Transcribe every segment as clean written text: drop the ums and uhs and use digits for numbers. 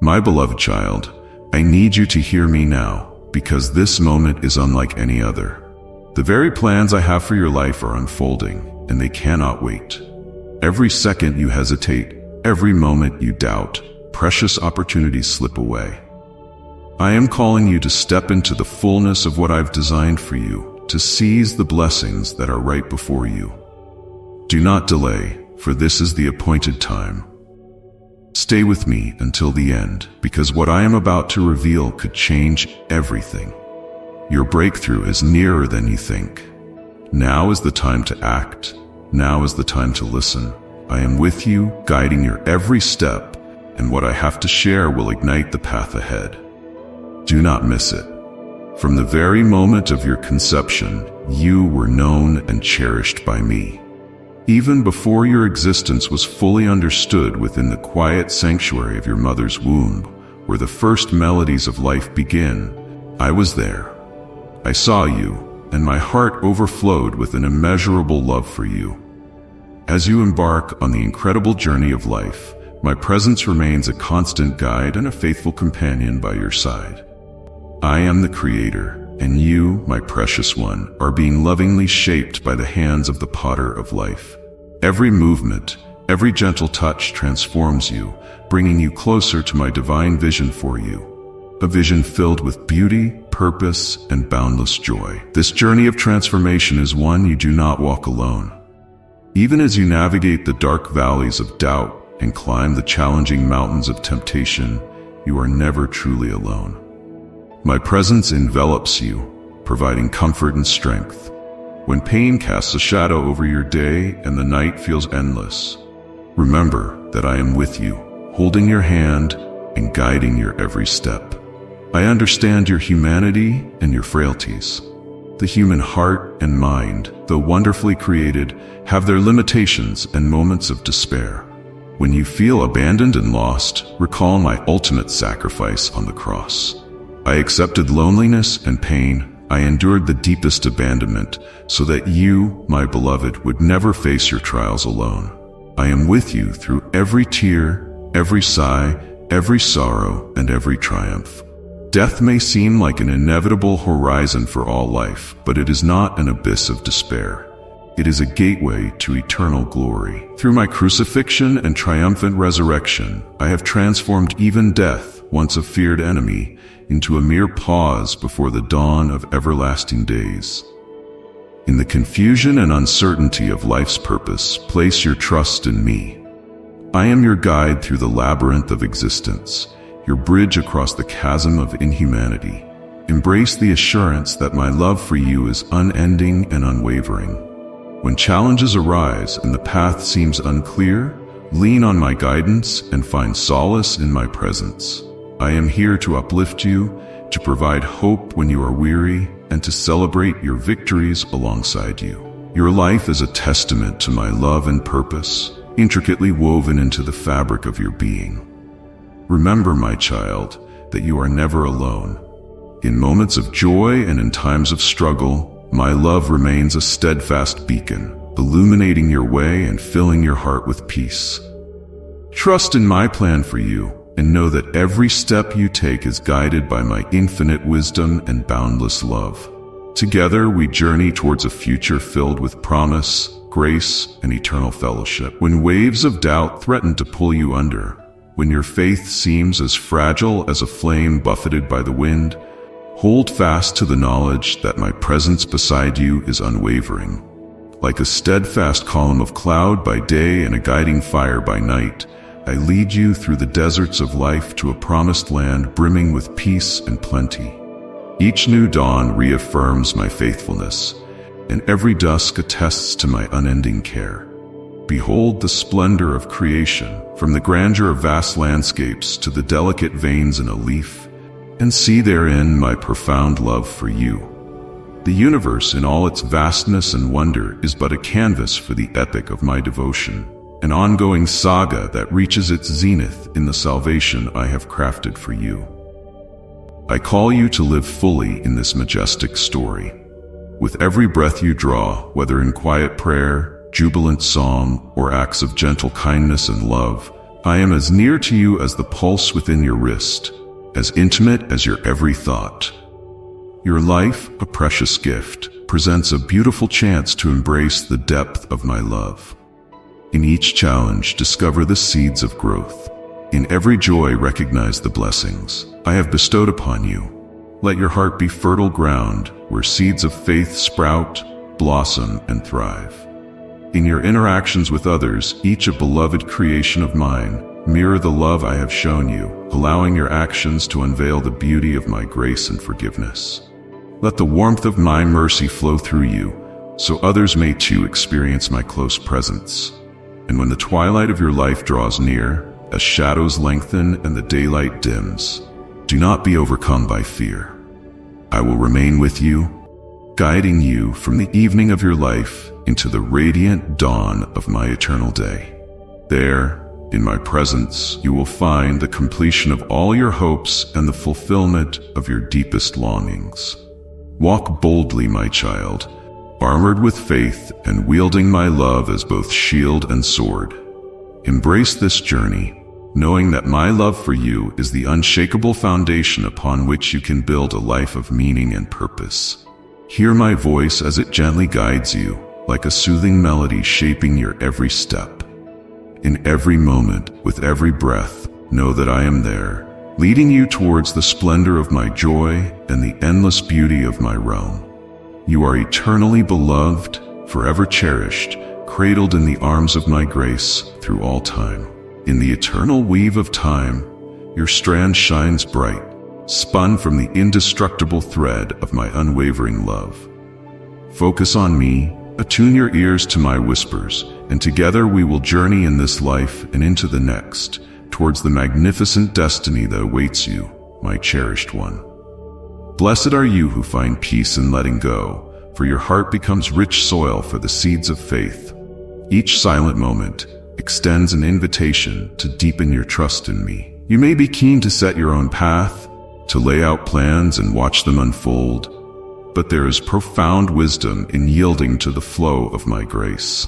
My beloved child, I need you to hear me now, because this moment is unlike any other. The very plans I have for your life are unfolding, and they cannot wait. Every second you hesitate, every moment you doubt, precious opportunities slip away. I am calling you to step into the fullness of what I've designed for you, to seize the blessings that are right before you. Do not delay, for this is the appointed time. Stay with me until the end, because what I am about to reveal could change everything. Your breakthrough is nearer than you think. Now is the time to act. Now is the time to listen. I am with you, guiding your every step, and what I have to share will ignite the path ahead. Do not miss it. From the very moment of your conception, you were known and cherished by me. Even before your existence was fully understood within the quiet sanctuary of your mother's womb, where the first melodies of life begin, I was there. I saw you, and my heart overflowed with an immeasurable love for you. As you embark on the incredible journey of life, my presence remains a constant guide and a faithful companion by your side. I am the Creator, and you, my precious one, are being lovingly shaped by the hands of the Potter of life. Every movement, every gentle touch transforms you, bringing you closer to my divine vision for you. A vision filled with beauty, purpose, and boundless joy. This journey of transformation is one you do not walk alone. Even as you navigate the dark valleys of doubt and climb the challenging mountains of temptation, you are never truly alone. My presence envelops you, providing comfort and strength. When pain casts a shadow over your day and the night feels endless, remember that I am with you, holding your hand and guiding your every step. I understand your humanity and your frailties. The human heart and mind, though wonderfully created, have their limitations and moments of despair. When you feel abandoned and lost, recall my ultimate sacrifice on the cross. I accepted loneliness and pain. I endured the deepest abandonment so that you, my beloved, would never face your trials alone. I am with you through every tear, every sigh, every sorrow, and every triumph. Death may seem like an inevitable horizon for all life, but it is not an abyss of despair. It is a gateway to eternal glory. Through my crucifixion and triumphant resurrection, I have transformed even death, once a feared enemy, into a mere pause before the dawn of everlasting days. In the confusion and uncertainty of life's purpose, place your trust in me. I am your guide through the labyrinth of existence, your bridge across the chasm of inhumanity. Embrace the assurance that my love for you is unending and unwavering. When challenges arise and the path seems unclear, lean on my guidance and find solace in my presence. I am here to uplift you, to provide hope when you are weary, and to celebrate your victories alongside you. Your life is a testament to my love and purpose, intricately woven into the fabric of your being. Remember, my child, that you are never alone. In moments of joy and in times of struggle, my love remains a steadfast beacon, illuminating your way and filling your heart with peace. Trust in my plan for you, and know that every step you take is guided by my infinite wisdom and boundless love. Together, we journey towards a future filled with promise, grace, and eternal fellowship. When waves of doubt threaten to pull you under, when your faith seems as fragile as a flame buffeted by the wind, hold fast to the knowledge that my presence beside you is unwavering. Like a steadfast column of cloud by day and a guiding fire by night, I lead you through the deserts of life to a promised land brimming with peace and plenty. Each new dawn reaffirms my faithfulness, and every dusk attests to my unending care. Behold the splendor of creation, from the grandeur of vast landscapes to the delicate veins in a leaf, and see therein my profound love for you. The universe in all its vastness and wonder is but a canvas for the epic of my devotion, an ongoing saga that reaches its zenith in the salvation I have crafted for you. I call you to live fully in this majestic story. With every breath you draw, whether in quiet prayer, jubilant song, or acts of gentle kindness and love, I am as near to you as the pulse within your wrist, as intimate as your every thought. Your life, a precious gift, presents a beautiful chance to embrace the depth of my love. In each challenge, discover the seeds of growth. In every joy, recognize the blessings I have bestowed upon you. Let your heart be fertile ground where seeds of faith sprout, blossom, and thrive. In your interactions with others, each a beloved creation of mine, mirror the love I have shown you, allowing your actions to unveil the beauty of my grace and forgiveness. Let the warmth of my mercy flow through you, so others may too experience my close presence. And when the twilight of your life draws near, as shadows lengthen and the daylight dims, do not be overcome by fear. I will remain with you, guiding you from the evening of your life into the radiant dawn of my eternal day. There, in my presence, you will find the completion of all your hopes and the fulfillment of your deepest longings. Walk boldly, my child, armored with faith and wielding my love as both shield and sword. Embrace this journey, knowing that my love for you is the unshakable foundation upon which you can build a life of meaning and purpose. Hear my voice as it gently guides you, like a soothing melody shaping your every step. In every moment, with every breath, know that I am there, leading you towards the splendor of my joy and the endless beauty of my realm. You are eternally beloved, forever cherished, cradled in the arms of my grace through all time. In the eternal weave of time, your strand shines bright, spun from the indestructible thread of my unwavering love. Focus on me, attune your ears to my whispers, and together we will journey in this life and into the next, towards the magnificent destiny that awaits you, my cherished one. Blessed are you who find peace in letting go, for your heart becomes rich soil for the seeds of faith. Each silent moment extends an invitation to deepen your trust in me. You may be keen to set your own path, to lay out plans and watch them unfold, but there is profound wisdom in yielding to the flow of my grace.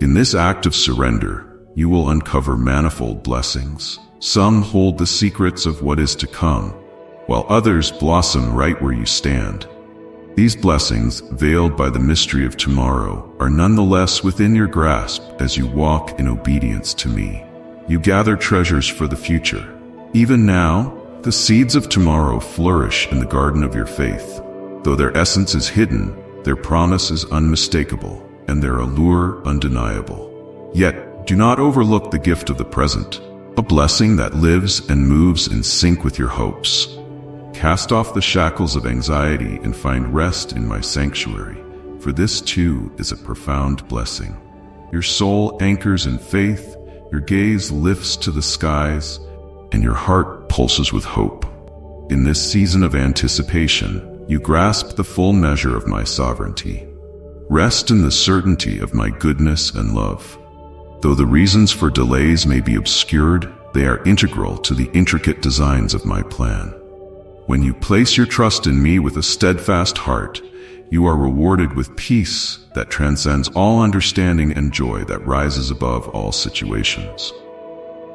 In this act of surrender, you will uncover manifold blessings. Some hold the secrets of what is to come, while others blossom right where you stand. These blessings, veiled by the mystery of tomorrow, are nonetheless within your grasp as you walk in obedience to me. You gather treasures for the future. Even now, the seeds of tomorrow flourish in the garden of your faith. Though their essence is hidden, their promise is unmistakable, and their allure undeniable. Yet, do not overlook the gift of the present, a blessing that lives and moves in sync with your hopes. Cast off the shackles of anxiety and find rest in my sanctuary, for this too is a profound blessing. Your soul anchors in faith, your gaze lifts to the skies, and your heart pulses with hope. In this season of anticipation, you grasp the full measure of my sovereignty. Rest in the certainty of my goodness and love. Though the reasons for delays may be obscured, they are integral to the intricate designs of my plan. When you place your trust in me with a steadfast heart, you are rewarded with peace that transcends all understanding and joy that rises above all situations.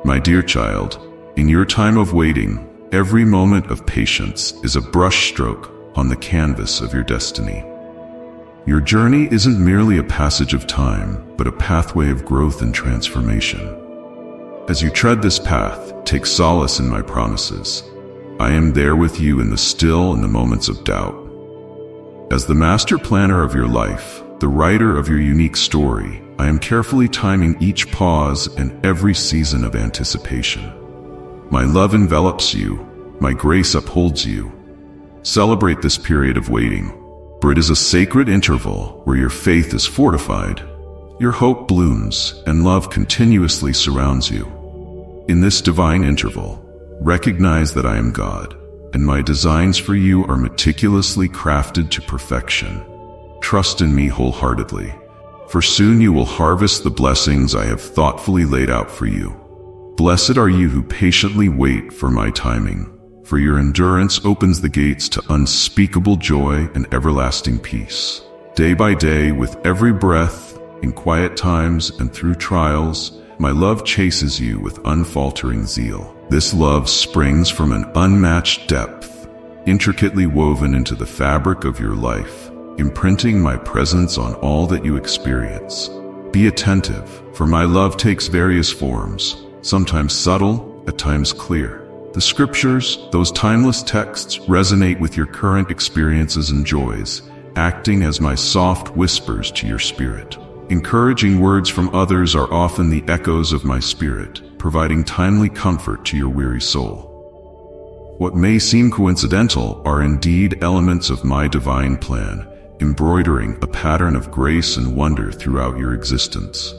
My dear child, in your time of waiting, every moment of patience is a brushstroke on the canvas of your destiny. Your journey isn't merely a passage of time, but a pathway of growth and transformation. As you tread this path, take solace in my promises. I am there with you in the still and the moments of doubt. As the master planner of your life, the writer of your unique story, I am carefully timing each pause and every season of anticipation. My love envelops you, my grace upholds you. Celebrate this period of waiting, for it is a sacred interval where your faith is fortified, your hope blooms, and love continuously surrounds you. In this divine interval, recognize that I am God, and my designs for you are meticulously crafted to perfection. Trust in me wholeheartedly, for soon you will harvest the blessings I have thoughtfully laid out for you. Blessed are you who patiently wait for my timing, for your endurance opens the gates to unspeakable joy and everlasting peace. Day by day, with every breath, in quiet times and through trials, My love chases you with unfaltering zeal. This love springs from an unmatched depth, intricately woven into the fabric of your life, imprinting my presence on all that you experience. Be attentive, for my love takes various forms, sometimes subtle, at times clear. The scriptures, those timeless texts, resonate with your current experiences and joys, acting as my soft whispers to your spirit. Encouraging words from others are often the echoes of my spirit, providing timely comfort to your weary soul. What may seem coincidental are indeed elements of my divine plan, embroidering a pattern of grace and wonder throughout your existence.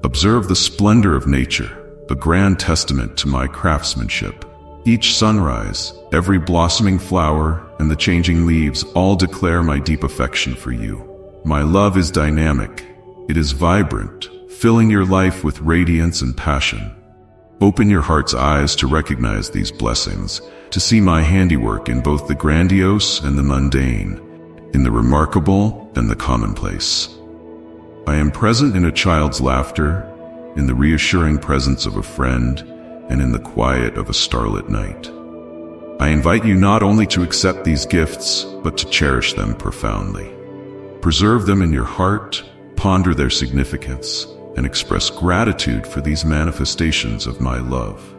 Observe the splendor of nature, a grand testament to my craftsmanship. Each sunrise, every blossoming flower, and the changing leaves all declare my deep affection for you. My love is dynamic. It is vibrant, filling your life with radiance and passion. Open your heart's eyes to recognize these blessings, to see my handiwork in both the grandiose and the mundane, in the remarkable and the commonplace. I am present in a child's laughter, in the reassuring presence of a friend, and in the quiet of a starlit night. I invite you not only to accept these gifts, but to cherish them profoundly. Preserve them in your heart, ponder their significance, and express gratitude for these manifestations of my love.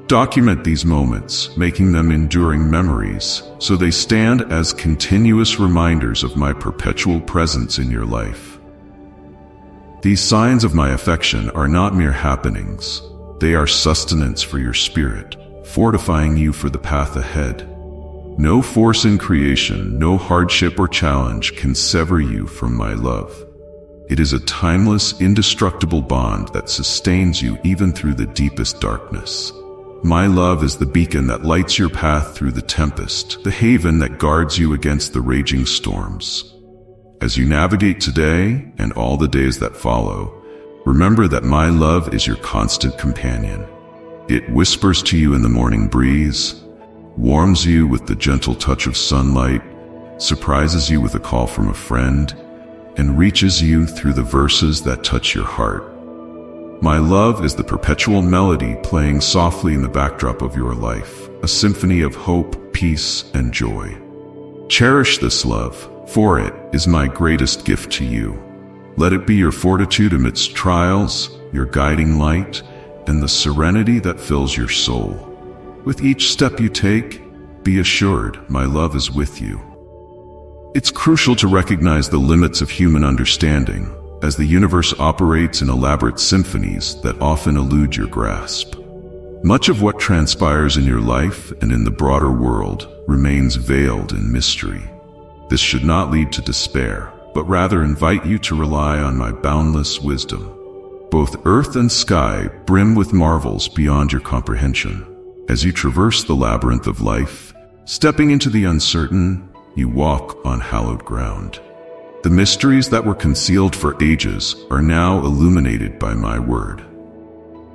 Document these moments, making them enduring memories, so they stand as continuous reminders of my perpetual presence in your life. These signs of my affection are not mere happenings. They are sustenance for your spirit, fortifying you for the path ahead. No force in creation, no hardship or challenge can sever you from my love. It is a timeless, indestructible bond that sustains you even through the deepest darkness. My love is the beacon that lights your path through the tempest, the haven that guards you against the raging storms. As you navigate today and all the days that follow, remember that my love is your constant companion. It whispers to you in the morning breeze, warms you with the gentle touch of sunlight, surprises you with a call from a friend, and reaches you through the verses that touch your heart. My love is the perpetual melody playing softly in the backdrop of your life, a symphony of hope, peace, and joy. Cherish this love, for it is my greatest gift to you. Let it be your fortitude amidst trials, your guiding light, and the serenity that fills your soul. With each step you take, be assured my love is with you. It's crucial to recognize the limits of human understanding, as the universe operates in elaborate symphonies that often elude your grasp. Much of what transpires in your life and in the broader world remains veiled in mystery. This should not lead to despair, but rather invite you to rely on my boundless wisdom. Both earth and sky brim with marvels beyond your comprehension. As you traverse the labyrinth of life, stepping into the uncertain, you walk on hallowed ground. The mysteries that were concealed for ages are now illuminated by my word.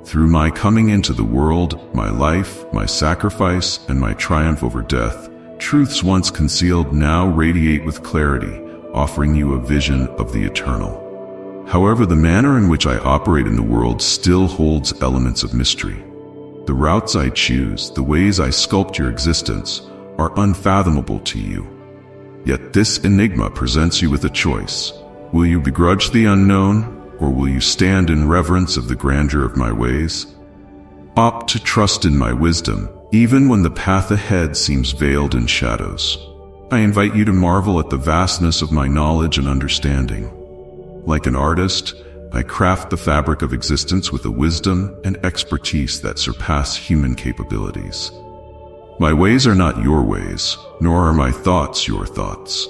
Through my coming into the world, my life, my sacrifice, and my triumph over death, truths once concealed now radiate with clarity, offering you a vision of the eternal. However, the manner in which I operate in the world still holds elements of mystery. The routes I choose, the ways I sculpt your existence, are unfathomable to you. Yet this enigma presents you with a choice. Will you begrudge the unknown, or will you stand in reverence of the grandeur of my ways? Opt to trust in my wisdom, even when the path ahead seems veiled in shadows. I invite you to marvel at the vastness of my knowledge and understanding. Like an artist, I craft the fabric of existence with a wisdom and expertise that surpass human capabilities. My ways are not your ways, nor are my thoughts your thoughts.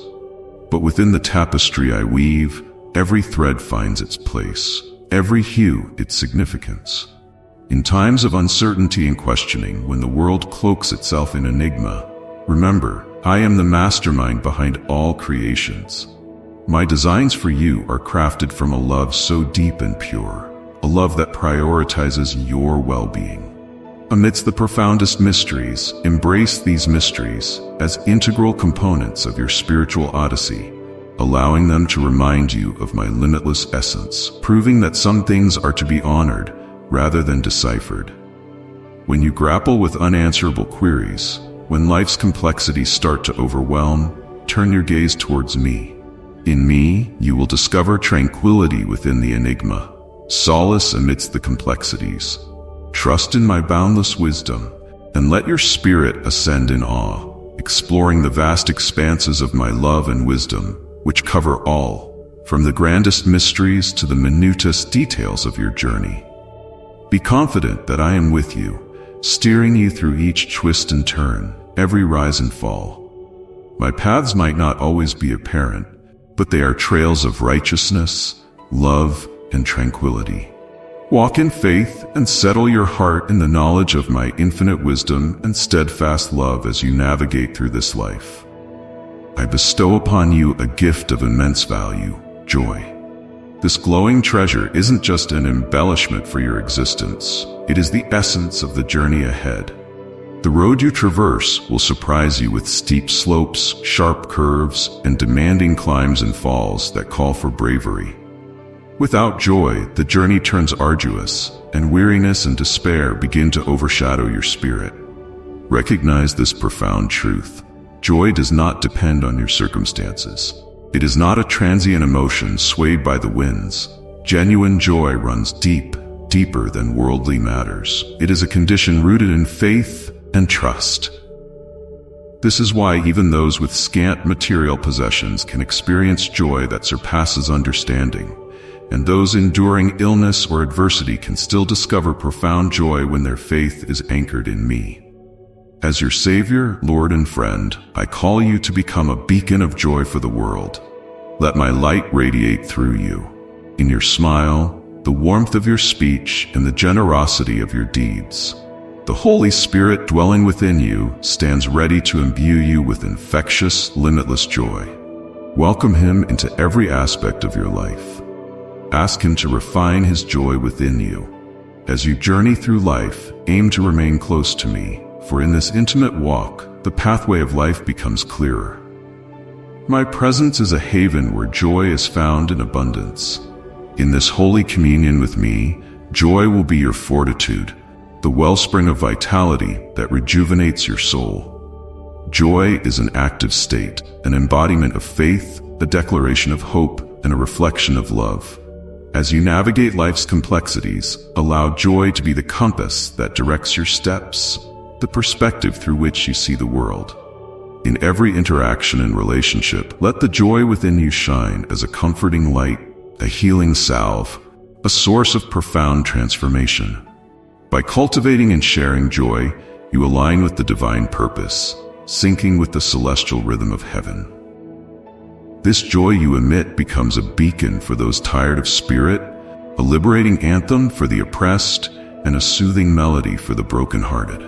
But within the tapestry I weave, every thread finds its place, every hue its significance. In times of uncertainty and questioning, when the world cloaks itself in enigma, remember, I am the mastermind behind all creations. My designs for you are crafted from a love so deep and pure, a love that prioritizes your well-being. Amidst the profoundest mysteries, embrace these mysteries as integral components of your spiritual odyssey, allowing them to remind you of my limitless essence, proving that some things are to be honored rather than deciphered. When you grapple with unanswerable queries, when life's complexities start to overwhelm, turn your gaze towards me. In me, you will discover tranquility within the enigma, solace amidst the complexities. Trust in my boundless wisdom, and let your spirit ascend in awe, exploring the vast expanses of my love and wisdom, which cover all, from the grandest mysteries to the minutest details of your journey. Be confident that I am with you, steering you through each twist and turn, every rise and fall. My paths might not always be apparent, but they are trails of righteousness, love, and tranquility. Walk in faith and settle your heart in the knowledge of my infinite wisdom and steadfast love as you navigate through this life. I bestow upon you a gift of immense value, joy. This glowing treasure isn't just an embellishment for your existence, it is the essence of the journey ahead. The road you traverse will surprise you with steep slopes, sharp curves, and demanding climbs and falls that call for bravery. Without joy, the journey turns arduous, and weariness and despair begin to overshadow your spirit. Recognize this profound truth. Joy does not depend on your circumstances. It is not a transient emotion swayed by the winds. Genuine joy runs deeper than worldly matters. It is a condition rooted in faith and trust. This is why even those with scant material possessions can experience joy that surpasses understanding, and those enduring illness or adversity can still discover profound joy when their faith is anchored in me. As your Savior, Lord, and friend, I call you to become a beacon of joy for the world. Let my light radiate through you. In your smile, the warmth of your speech, and the generosity of your deeds. The Holy Spirit dwelling within you stands ready to imbue you with infectious, limitless joy. Welcome Him into every aspect of your life. Ask Him to refine His joy within you. As you journey through life, aim to remain close to me, for in this intimate walk, the pathway of life becomes clearer. My presence is a haven where joy is found in abundance. In this holy communion with me, joy will be your fortitude, the wellspring of vitality that rejuvenates your soul. Joy is an active state, an embodiment of faith, a declaration of hope, and a reflection of love. As you navigate life's complexities, allow joy to be the compass that directs your steps, the perspective through which you see the world. In every interaction and relationship, let the joy within you shine as a comforting light, a healing salve, a source of profound transformation. By cultivating and sharing joy, you align with the divine purpose, syncing with the celestial rhythm of heaven. This joy you emit becomes a beacon for those tired of spirit, a liberating anthem for the oppressed, and a soothing melody for the brokenhearted.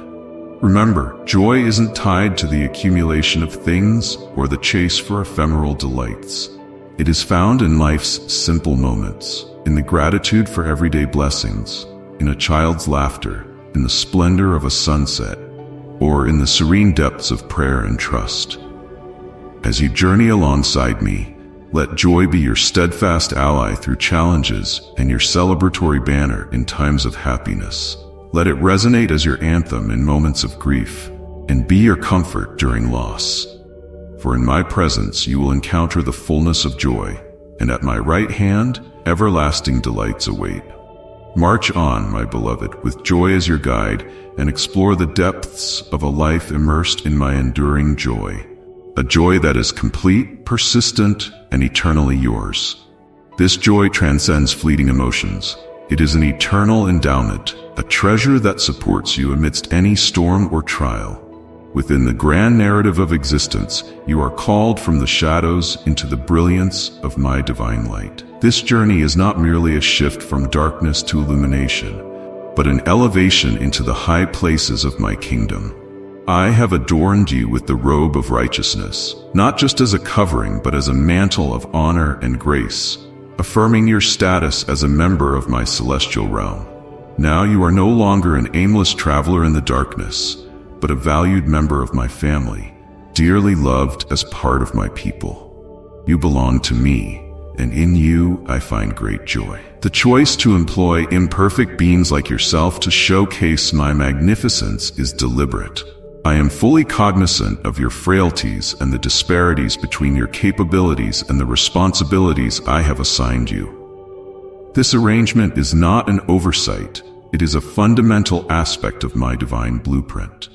Remember, joy isn't tied to the accumulation of things or the chase for ephemeral delights. It is found in life's simple moments, in the gratitude for everyday blessings, in a child's laughter, in the splendor of a sunset, or in the serene depths of prayer and trust. As you journey alongside me, let joy be your steadfast ally through challenges and your celebratory banner in times of happiness. Let it resonate as your anthem in moments of grief, and be your comfort during loss. For in my presence you will encounter the fullness of joy, and at my right hand, everlasting delights await. March on, my beloved, with joy as your guide, and explore the depths of a life immersed in my enduring joy. A joy that is complete, persistent, and eternally yours. This joy transcends fleeting emotions. It is an eternal endowment, a treasure that supports you amidst any storm or trial. Within the grand narrative of existence, you are called from the shadows into the brilliance of my divine light. This journey is not merely a shift from darkness to illumination, but an elevation into the high places of my kingdom. I have adorned you with the robe of righteousness, not just as a covering, but as a mantle of honor and grace, affirming your status as a member of my celestial realm. Now you are no longer an aimless traveler in the darkness, but a valued member of my family, dearly loved as part of my people. You belong to me, and in you I find great joy. The choice to employ imperfect beings like yourself to showcase my magnificence is deliberate. I am fully cognizant of your frailties and the disparities between your capabilities and the responsibilities I have assigned you. This arrangement is not an oversight, it is a fundamental aspect of my divine blueprint.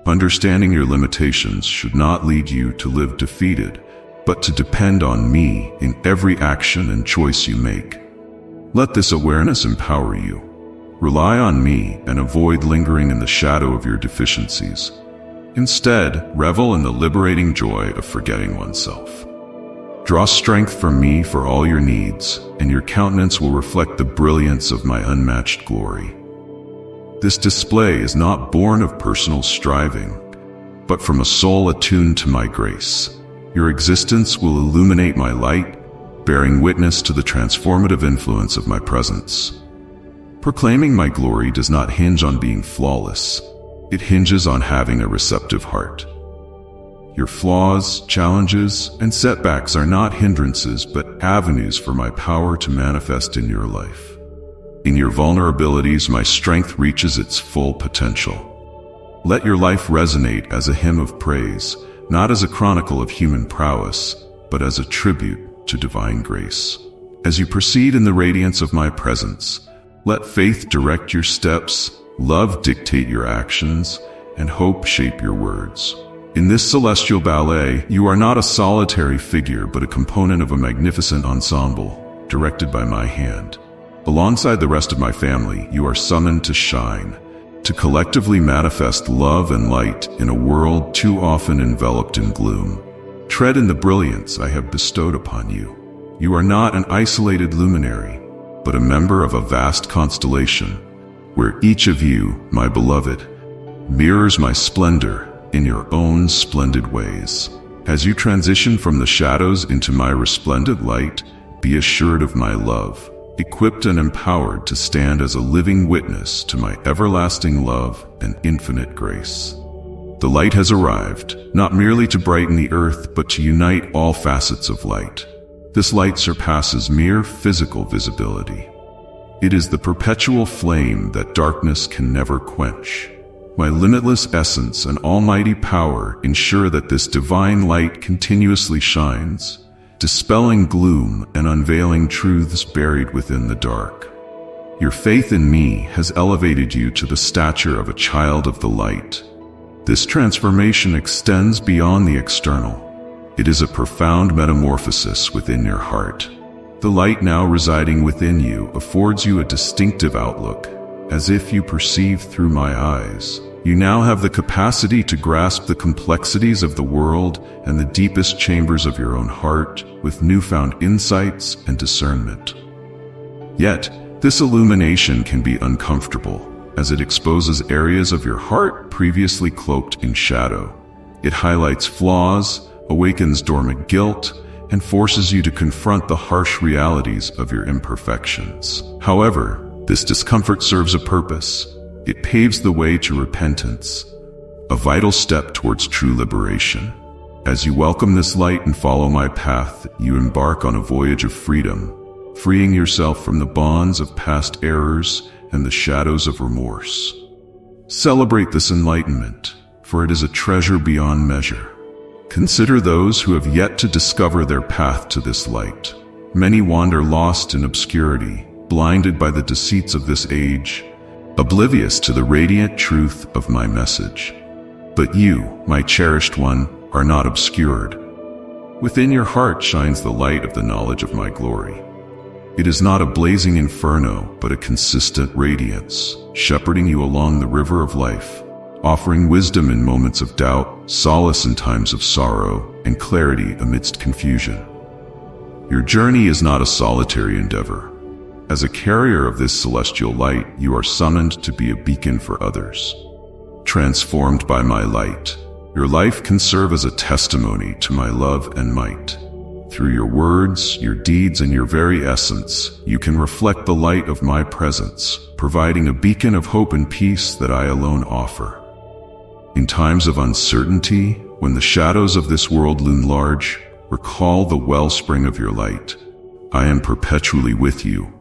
Understanding your limitations should not lead you to live defeated, but to depend on me in every action and choice you make. Let this awareness empower you. Rely on me and avoid lingering in the shadow of your deficiencies. Instead, revel in the liberating joy of forgetting oneself. Draw strength from me for all your needs, and your countenance will reflect the brilliance of my unmatched glory. This display is not born of personal striving, but from a soul attuned to my grace. Your existence will illuminate my light, bearing witness to the transformative influence of my presence. Proclaiming my glory does not hinge on being flawless. It hinges on having a receptive heart. Your flaws, challenges, and setbacks are not hindrances but avenues for my power to manifest in your life. In your vulnerabilities, my strength reaches its full potential. Let your life resonate as a hymn of praise, not as a chronicle of human prowess, but as a tribute to divine grace. As you proceed in the radiance of my presence, let faith direct your steps, love dictate your actions, and hope shape your words. In this celestial ballet, you are not a solitary figure but a component of a magnificent ensemble, directed by my hand. Alongside the rest of my family, you are summoned to shine, to collectively manifest love and light in a world too often enveloped in gloom. Tread in the brilliance I have bestowed upon you. You are not an isolated luminary, but a member of a vast constellation, where each of you, my beloved, mirrors my splendor in your own splendid ways. As you transition from the shadows into my resplendent light, be assured of my love, equipped and empowered to stand as a living witness to my everlasting love and infinite grace. The light has arrived, not merely to brighten the earth, but to unite all facets of light. This light surpasses mere physical visibility. It is the perpetual flame that darkness can never quench. My limitless essence and almighty power ensure that this divine light continuously shines, dispelling gloom and unveiling truths buried within the dark. Your faith in me has elevated you to the stature of a child of the light. This transformation extends beyond the external. It is a profound metamorphosis within your heart. The light now residing within you affords you a distinctive outlook, as if you perceive through my eyes. You now have the capacity to grasp the complexities of the world and the deepest chambers of your own heart with newfound insights and discernment. Yet, this illumination can be uncomfortable, as it exposes areas of your heart previously cloaked in shadow. It highlights flaws, awakens dormant guilt, and forces you to confront the harsh realities of your imperfections. However, this discomfort serves a purpose. It paves the way to repentance, a vital step towards true liberation. As you welcome this light and follow my path, you embark on a voyage of freedom, freeing yourself from the bonds of past errors and the shadows of remorse. Celebrate this enlightenment, for it is a treasure beyond measure. Consider those who have yet to discover their path to this light. Many wander lost in obscurity, blinded by the deceits of this age, oblivious to the radiant truth of my message. But you, my cherished one, are not obscured. Within your heart shines the light of the knowledge of my glory. It is not a blazing inferno, but a consistent radiance, shepherding you along the river of life, offering wisdom in moments of doubt, solace in times of sorrow, and clarity amidst confusion. Your journey is not a solitary endeavor. As a carrier of this celestial light, you are summoned to be a beacon for others. Transformed by my light, your life can serve as a testimony to my love and might. Through your words, your deeds, and your very essence, you can reflect the light of my presence, providing a beacon of hope and peace that I alone offer. In times of uncertainty, when the shadows of this world loom large, recall the wellspring of your light. I am perpetually with you,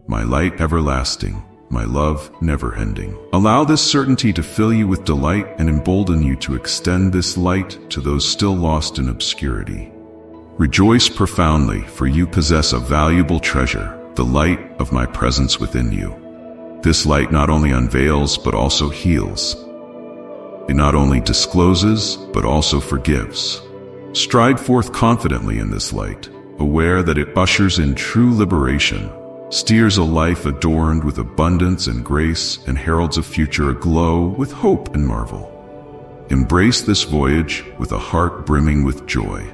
my light everlasting, my love never ending. Allow this certainty to fill you with delight and embolden you to extend this light to those still lost in obscurity. Rejoice profoundly, for you possess a valuable treasure, the light of my presence within you. This light not only unveils, but also heals. It not only discloses, but also forgives. Stride forth confidently in this light, aware that it ushers in true liberation, steers a life adorned with abundance and grace, and heralds a future aglow with hope and marvel. Embrace this voyage with a heart brimming with joy,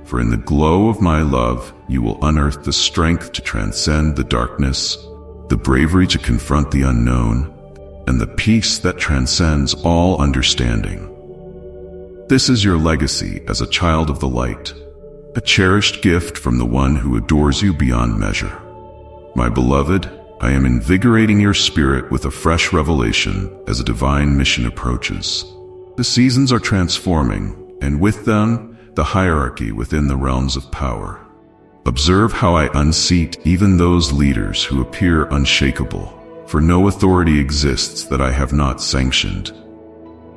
for in the glow of my love, you will unearth the strength to transcend the darkness, the bravery to confront the unknown, and the peace that transcends all understanding. This is your legacy as a child of the light, a cherished gift from the one who adores you beyond measure. My beloved, I am invigorating your spirit with a fresh revelation as a divine mission approaches. The seasons are transforming, and with them, the hierarchy within the realms of power. Observe how I unseat even those leaders who appear unshakable, for no authority exists that I have not sanctioned.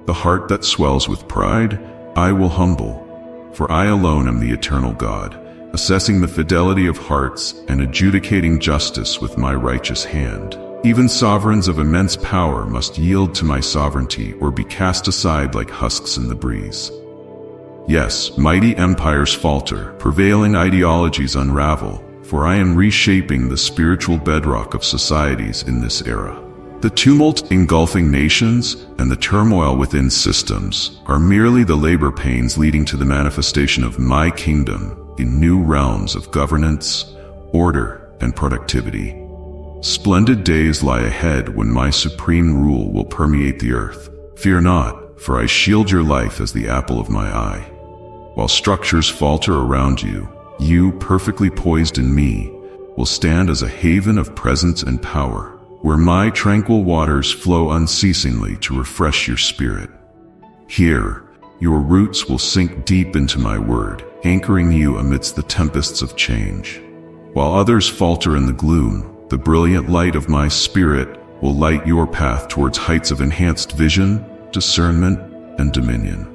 The heart that swells with pride, I will humble, for I alone am the eternal God, assessing the fidelity of hearts and adjudicating justice with my righteous hand. Even sovereigns of immense power must yield to my sovereignty or be cast aside like husks in the breeze. Yes, mighty empires falter, prevailing ideologies unravel, for I am reshaping the spiritual bedrock of societies in this era. The tumult engulfing nations and the turmoil within systems are merely the labor pains leading to the manifestation of my kingdom in new realms of governance, order, and productivity. Splendid days lie ahead when my supreme rule will permeate the earth. Fear not, for I shield your life as the apple of my eye. While structures falter around you, you, perfectly poised in me, will stand as a haven of presence and power, where my tranquil waters flow unceasingly to refresh your spirit. Here, your roots will sink deep into my word, anchoring you amidst the tempests of change. While others falter in the gloom, the brilliant light of my spirit will light your path towards heights of enhanced vision, discernment, and dominion.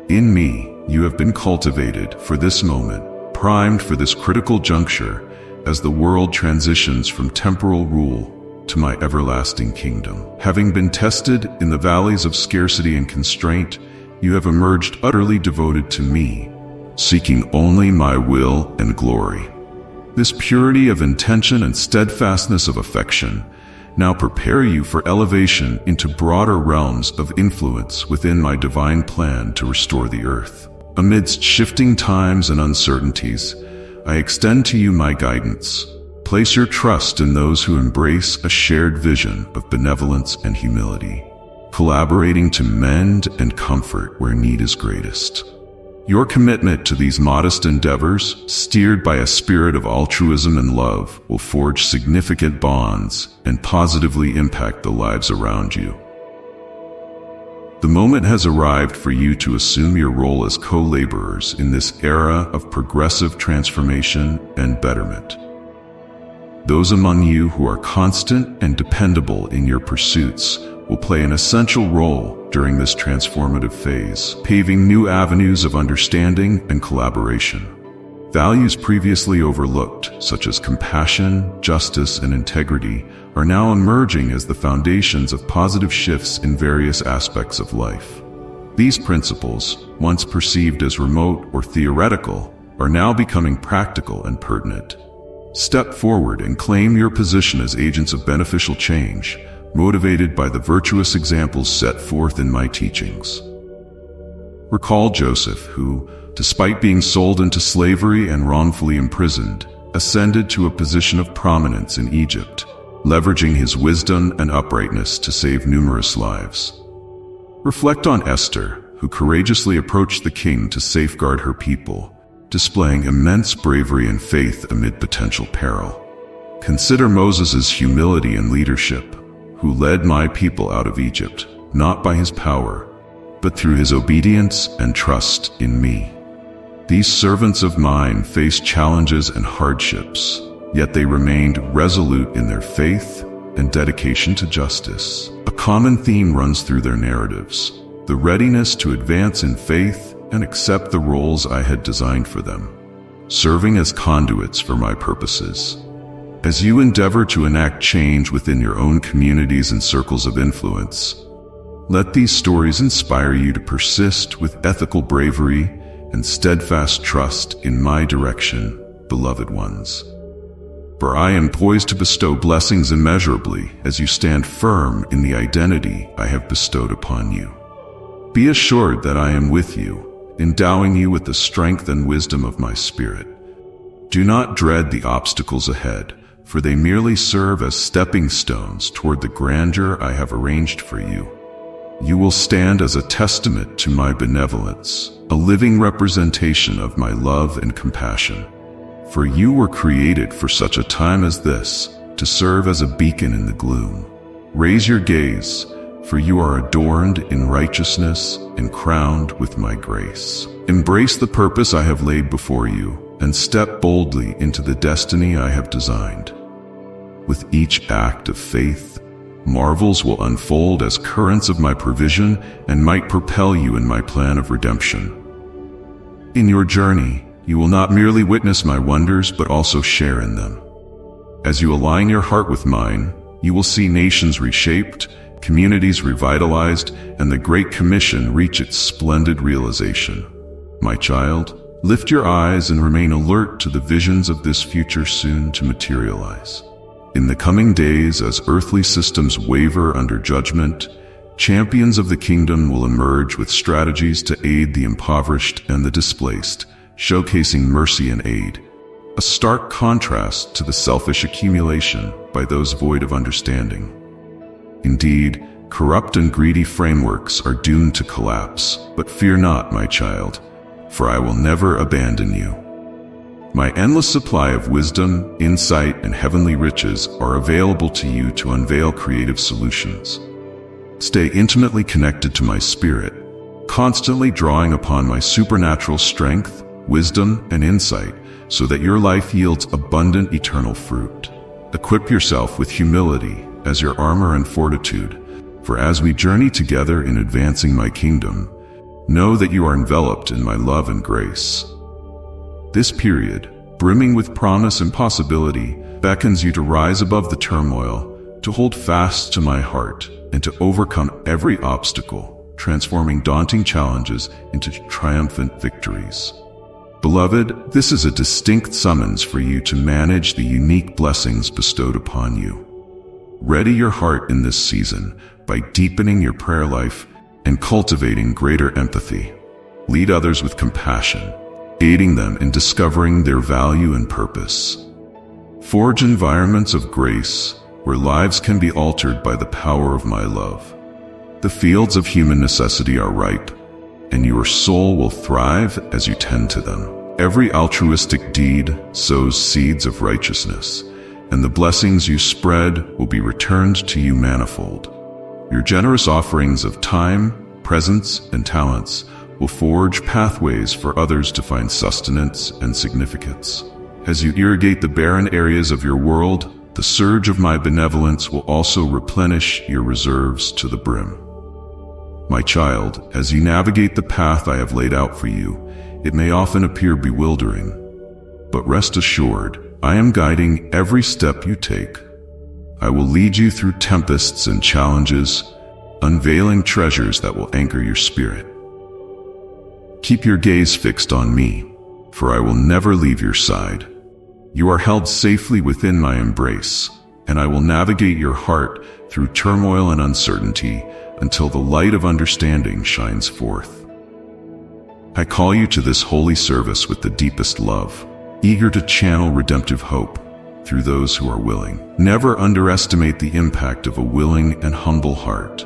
In me, you have been cultivated for this moment, primed for this critical juncture as the world transitions from temporal rule to my everlasting kingdom. Having been tested in the valleys of scarcity and constraint, you have emerged utterly devoted to me, seeking only my will and glory. This purity of intention and steadfastness of affection now prepare you for elevation into broader realms of influence within my divine plan to restore the earth. Amidst shifting times and uncertainties, I extend to you my guidance. Place your trust in those who embrace a shared vision of benevolence and humility, collaborating to mend and comfort where need is greatest. Your commitment to these modest endeavors, steered by a spirit of altruism and love, will forge significant bonds and positively impact the lives around you. The moment has arrived for you to assume your role as co-laborers in this era of progressive transformation and betterment. Those among you who are constant and dependable in your pursuits will play an essential role during this transformative phase, paving new avenues of understanding and collaboration. Values previously overlooked, such as compassion, justice, and integrity, are now emerging as the foundations of positive shifts in various aspects of life. These principles, once perceived as remote or theoretical, are now becoming practical and pertinent. Step forward and claim your position as agents of beneficial change, motivated by the virtuous examples set forth in my teachings. Recall Joseph, who, despite being sold into slavery and wrongfully imprisoned, ascended to a position of prominence in Egypt, leveraging his wisdom and uprightness to save numerous lives. Reflect on Esther, who courageously approached the king to safeguard her people, displaying immense bravery and faith amid potential peril. Consider Moses' humility and leadership, who led my people out of Egypt, not by his power, but through his obedience and trust in me. These servants of mine faced challenges and hardships, yet they remained resolute in their faith and dedication to justice. A common theme runs through their narratives: the readiness to advance in faith and accept the roles I had designed for them, serving as conduits for my purposes. As you endeavor to enact change within your own communities and circles of influence, let these stories inspire you to persist with ethical bravery and steadfast trust in my direction, beloved ones. For I am poised to bestow blessings immeasurably as you stand firm in the identity I have bestowed upon you. Be assured that I am with you, endowing you with the strength and wisdom of my spirit. Do not dread the obstacles ahead, for they merely serve as stepping stones toward the grandeur I have arranged for you. You will stand as a testament to my benevolence, a living representation of my love and compassion. For you were created for such a time as this, to serve as a beacon in the gloom. Raise your gaze, for you are adorned in righteousness and crowned with my grace. Embrace the purpose I have laid before you, and step boldly into the destiny I have designed. With each act of faith, marvels will unfold as currents of my provision and might propel you in my plan of redemption. In your journey, you will not merely witness my wonders but also share in them. As you align your heart with mine, you will see nations reshaped, communities revitalized, and the Great Commission reach its splendid realization. My child, lift your eyes and remain alert to the visions of this future soon to materialize. In the coming days, as earthly systems waver under judgment, champions of the kingdom will emerge with strategies to aid the impoverished and the displaced, showcasing mercy and aid, a stark contrast to the selfish accumulation by those void of understanding. Indeed, corrupt and greedy frameworks are doomed to collapse, but fear not, my child, for I will never abandon you. My endless supply of wisdom, insight, and heavenly riches are available to you to unveil creative solutions. Stay intimately connected to my spirit, constantly drawing upon my supernatural strength, wisdom, and insight, so that your life yields abundant eternal fruit. Equip yourself with humility as your armor and fortitude, for as we journey together in advancing my kingdom, know that you are enveloped in my love and grace. This period, brimming with promise and possibility, beckons you to rise above the turmoil, to hold fast to my heart, and to overcome every obstacle, transforming daunting challenges into triumphant victories. Beloved, this is a distinct summons for you to manage the unique blessings bestowed upon you. Ready your heart in this season by deepening your prayer life and cultivating greater empathy. Lead others with compassion, aiding them in discovering their value and purpose. Forge environments of grace where lives can be altered by the power of my love. The fields of human necessity are ripe, and your soul will thrive as you tend to them. Every altruistic deed sows seeds of righteousness, and the blessings you spread will be returned to you manifold. Your generous offerings of time, presence, and talents will forge pathways for others to find sustenance and significance. As you irrigate the barren areas of your world, the surge of my benevolence will also replenish your reserves to the brim. My child, as you navigate the path I have laid out for you, it may often appear bewildering, but rest assured, I am guiding every step you take. I will lead you through tempests and challenges, unveiling treasures that will anchor your spirit. Keep your gaze fixed on me, for I will never leave your side. You are held safely within my embrace, and I will navigate your heart through turmoil and uncertainty until the light of understanding shines forth. I call you to this holy service with the deepest love, eager to channel redemptive hope through those who are willing. Never underestimate the impact of a willing and humble heart.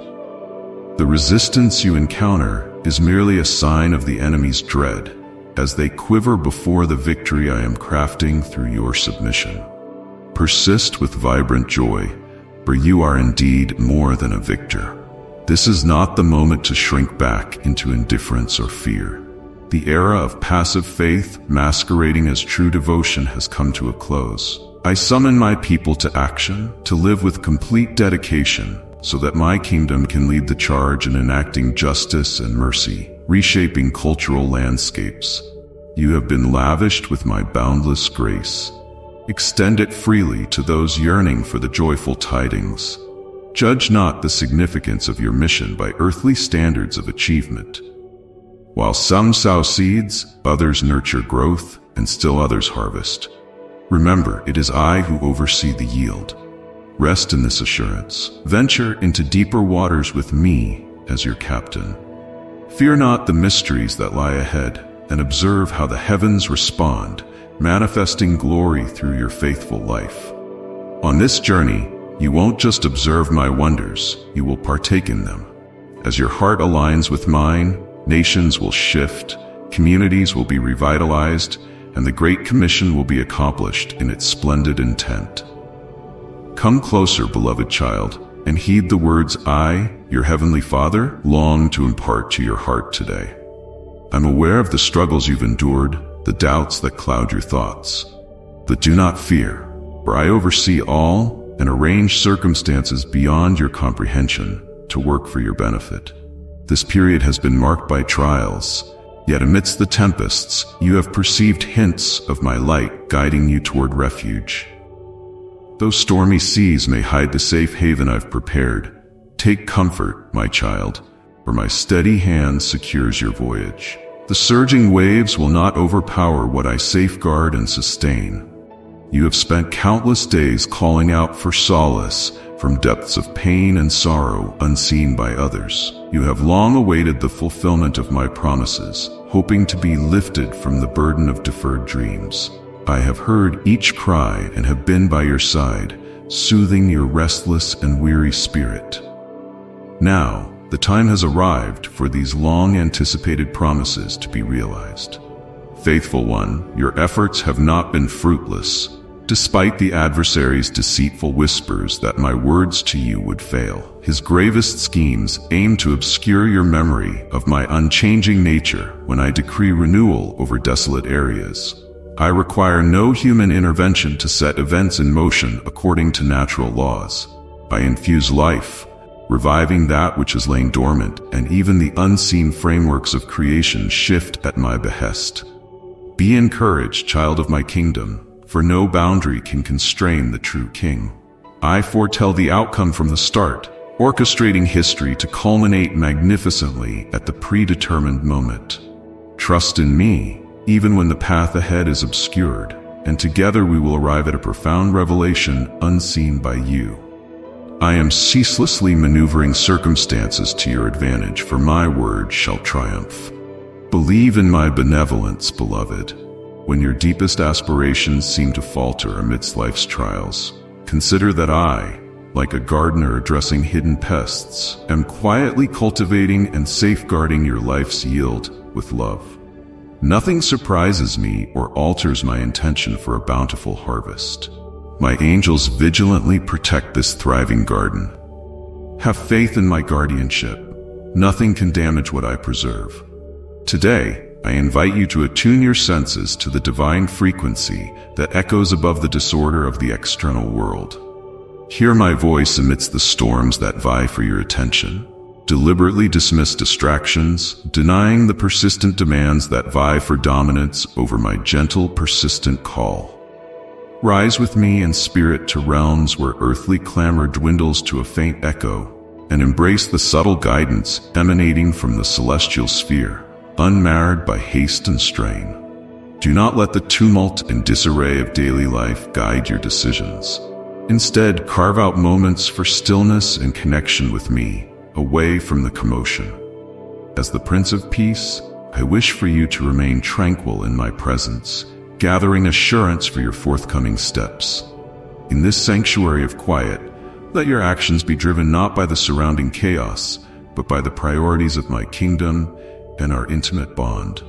The resistance you encounter is merely a sign of the enemy's dread, as they quiver before the victory I am crafting through your submission. Persist with vibrant joy, for you are indeed more than a victor. This is not the moment to shrink back into indifference or fear. the era of passive faith masquerading as true devotion has come to a close. I summon my people to action, to live with complete dedication, so that my kingdom can lead the charge in enacting justice and mercy, reshaping cultural landscapes. You have been lavished with my boundless grace. Extend it freely to those yearning for the joyful tidings. Judge not the significance of your mission by earthly standards of achievement. While some sow seeds, others nurture growth, and still others harvest. Remember, it is I who oversee the yield. Rest in this assurance. Venture into deeper waters with me as your captain. Fear not the mysteries that lie ahead, and observe how the heavens respond, manifesting glory through your faithful life. On this journey, you won't just observe my wonders, you will partake in them. As your heart aligns with mine, nations will shift, communities will be revitalized, and the Great Commission will be accomplished in its splendid intent. Come closer, beloved child, and heed the words I, your Heavenly Father, long to impart to your heart today. I'm aware of the struggles you've endured, the doubts that cloud your thoughts. But do not fear, for I oversee all and arrange circumstances beyond your comprehension to work for your benefit. This period has been marked by trials, yet amidst the tempests, you have perceived hints of my light guiding you toward refuge. Though stormy seas may hide the safe haven I've prepared, take comfort, my child, for my steady hand secures your voyage. The surging waves will not overpower what I safeguard and sustain. You have spent countless days calling out for solace from depths of pain and sorrow unseen by others. You have long awaited the fulfillment of my promises, hoping to be lifted from the burden of deferred dreams. I have heard each cry and have been by your side, soothing your restless and weary spirit. Now, the time has arrived for these long-anticipated promises to be realized. Faithful one, your efforts have not been fruitless, despite the adversary's deceitful whispers that my words to you would fail. His gravest schemes aim to obscure your memory of my unchanging nature when I decree renewal over desolate areas. I require no human intervention to set events in motion according to natural laws. I infuse life, reviving that which has lain dormant, and even the unseen frameworks of creation shift at my behest. Be encouraged, child of my kingdom, for no boundary can constrain the true king. I foretell the outcome from the start, orchestrating history to culminate magnificently at the predetermined moment. Trust in me, even when the path ahead is obscured, and together we will arrive at a profound revelation unseen by you. I am ceaselessly maneuvering circumstances to your advantage, for my word shall triumph. Believe in my benevolence, beloved. When your deepest aspirations seem to falter amidst life's trials, consider that I, like a gardener addressing hidden pests, am quietly cultivating and safeguarding your life's yield with love. Nothing surprises me or alters my intention for a bountiful harvest. My angels vigilantly protect this thriving garden. Have faith in my guardianship. Nothing can damage what I preserve. Today, I invite you to attune your senses to the divine frequency that echoes above the disorder of the external world. Hear my voice amidst the storms that vie for your attention. Deliberately dismiss distractions, denying the persistent demands that vie for dominance over my gentle, persistent call. Rise with me in spirit to realms where earthly clamor dwindles to a faint echo, and embrace the subtle guidance emanating from the celestial sphere, unmarred by haste and strain. Do not let the tumult and disarray of daily life guide your decisions. Instead, carve out moments for stillness and connection with me, away from the commotion. As the Prince of Peace, I wish for you to remain tranquil in my presence, gathering assurance for your forthcoming steps. In this sanctuary of quiet, let your actions be driven not by the surrounding chaos, but by the priorities of my kingdom and our intimate bond.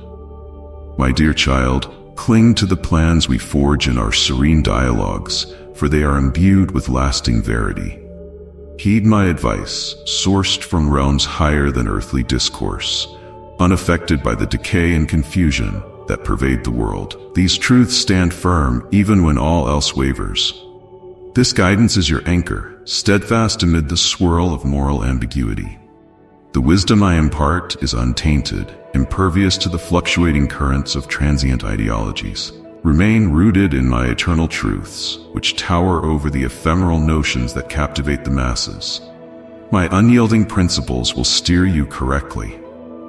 My dear child, cling to the plans we forge in our serene dialogues, for they are imbued with lasting verity. Heed my advice, sourced from realms higher than earthly discourse. unaffected by the decay and confusion that pervade the world. These truths stand firm even when all else wavers. This guidance is your anchor, steadfast amid the swirl of moral ambiguity. The wisdom I impart is untainted, impervious to the fluctuating currents of transient ideologies. Remain rooted in my eternal truths, which tower over the ephemeral notions that captivate the masses. My unyielding principles will steer you correctly.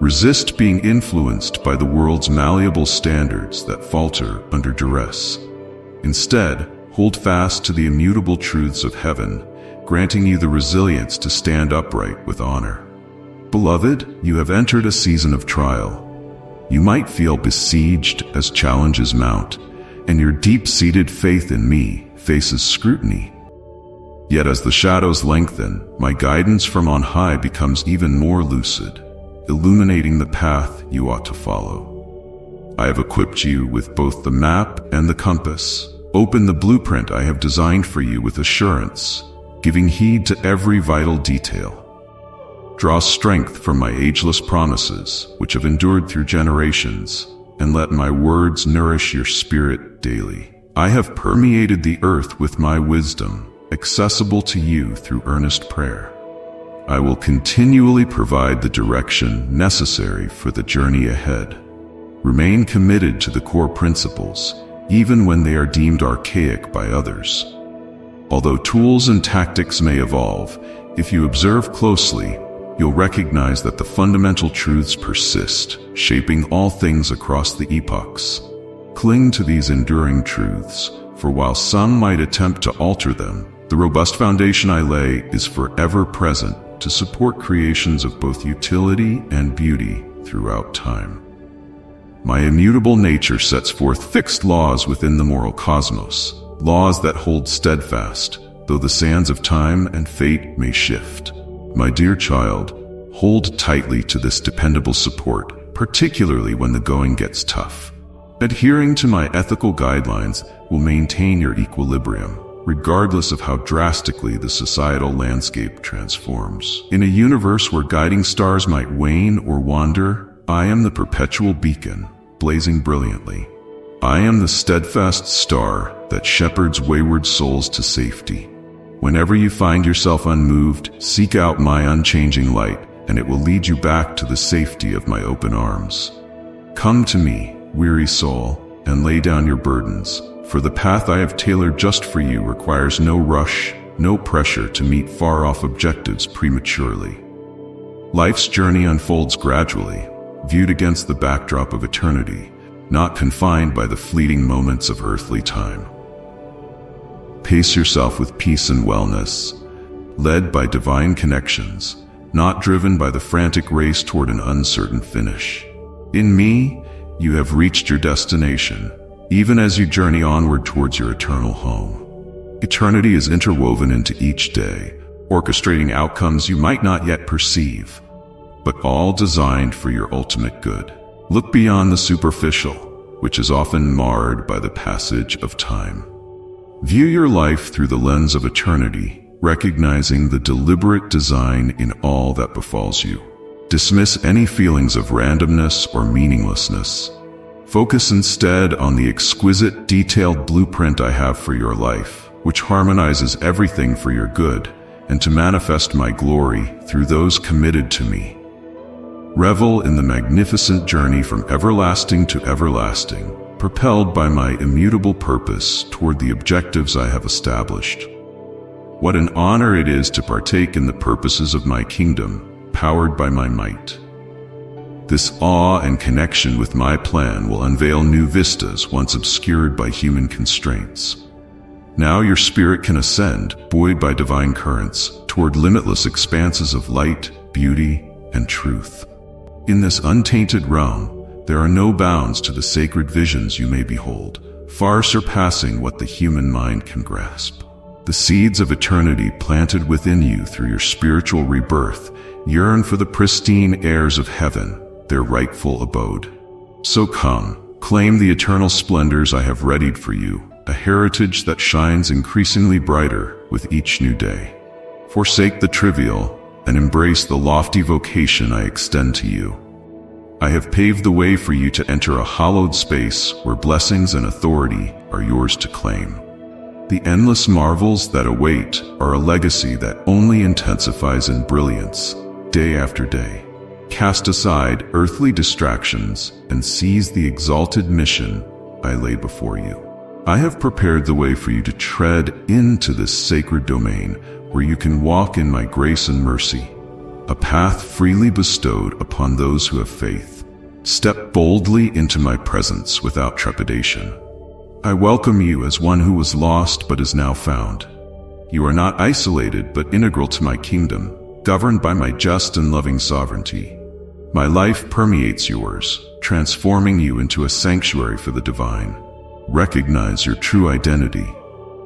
Resist being influenced by the world's malleable standards that falter under duress. Instead, hold fast to the immutable truths of heaven, granting you the resilience to stand upright with honor. Beloved, you have entered a season of trial. You might feel besieged as challenges mount, and your deep-seated faith in me faces scrutiny. Yet as the shadows lengthen, my guidance from on high becomes even more lucid, illuminating the path you ought to follow. I have equipped you with both the map and the compass. Open the blueprint I have designed for you with assurance, giving heed to every vital detail. Draw strength from my ageless promises, which have endured through generations, and let my words nourish your spirit daily. I have permeated the earth with my wisdom, accessible to you through earnest prayer. I will continually provide the direction necessary for the journey ahead. Remain committed to the core principles, even when they are deemed archaic by others. Although tools and tactics may evolve, if you observe closely, you'll recognize that the fundamental truths persist, shaping all things across the epochs. Cling to these enduring truths, for while some might attempt to alter them, the robust foundation I lay is forever present to support creations of both utility and beauty throughout time. My immutable nature sets forth fixed laws within the moral cosmos, laws that hold steadfast, though the sands of time and fate may shift. My dear child, hold tightly to this dependable support, particularly when the going gets tough. Adhering to my ethical guidelines will maintain your equilibrium, regardless of how drastically the societal landscape transforms. In a universe where guiding stars might wane or wander, I am the perpetual beacon, blazing brilliantly. I am the steadfast star that shepherds wayward souls to safety. Whenever you find yourself unmoved, seek out my unchanging light, and it will lead you back to the safety of my open arms. Come to me, weary soul, and lay down your burdens, for the path I have tailored just for you requires no rush, no pressure to meet far-off objectives prematurely. Life's journey unfolds gradually, viewed against the backdrop of eternity, not confined by the fleeting moments of earthly time. Pace yourself with peace and wellness, led by divine connections, not driven by the frantic race toward an uncertain finish. In me, you have reached your destination, even as you journey onward towards your eternal home. Eternity is interwoven into each day, orchestrating outcomes you might not yet perceive, but all designed for your ultimate good. Look beyond the superficial, which is often marred by the passage of time. View your life through the lens of eternity, recognizing the deliberate design in all that befalls you. Dismiss any feelings of randomness or meaninglessness. Focus instead on the exquisite, detailed blueprint I have for your life, which harmonizes everything for your good and to manifest my glory through those committed to me. Revel in the magnificent journey from everlasting to everlasting, propelled by my immutable purpose toward the objectives I have established. What an honor it is to partake in the purposes of my kingdom, powered by my might. This awe and connection with my plan will unveil new vistas once obscured by human constraints. Now your spirit can ascend, buoyed by divine currents, toward limitless expanses of light, beauty, and truth. In this untainted realm, there are no bounds to the sacred visions you may behold, far surpassing what the human mind can grasp. The seeds of eternity planted within you through your spiritual rebirth yearn for the pristine airs of heaven, their rightful abode. So come, claim the eternal splendors I have readied for you, a heritage that shines increasingly brighter with each new day. Forsake the trivial and embrace the lofty vocation I extend to you. I have paved the way for you to enter a hallowed space where blessings and authority are yours to claim. The endless marvels that await are a legacy that only intensifies in brilliance, day after day. Cast aside earthly distractions and seize the exalted mission I lay before you. I have prepared the way for you to tread into this sacred domain where you can walk in my grace and mercy, a path freely bestowed upon those who have faith. Step boldly into my presence without trepidation. I welcome you as one who was lost but is now found. You are not isolated but integral to my kingdom, governed by my just and loving sovereignty. My life permeates yours, transforming you into a sanctuary for the divine. Recognize your true identity,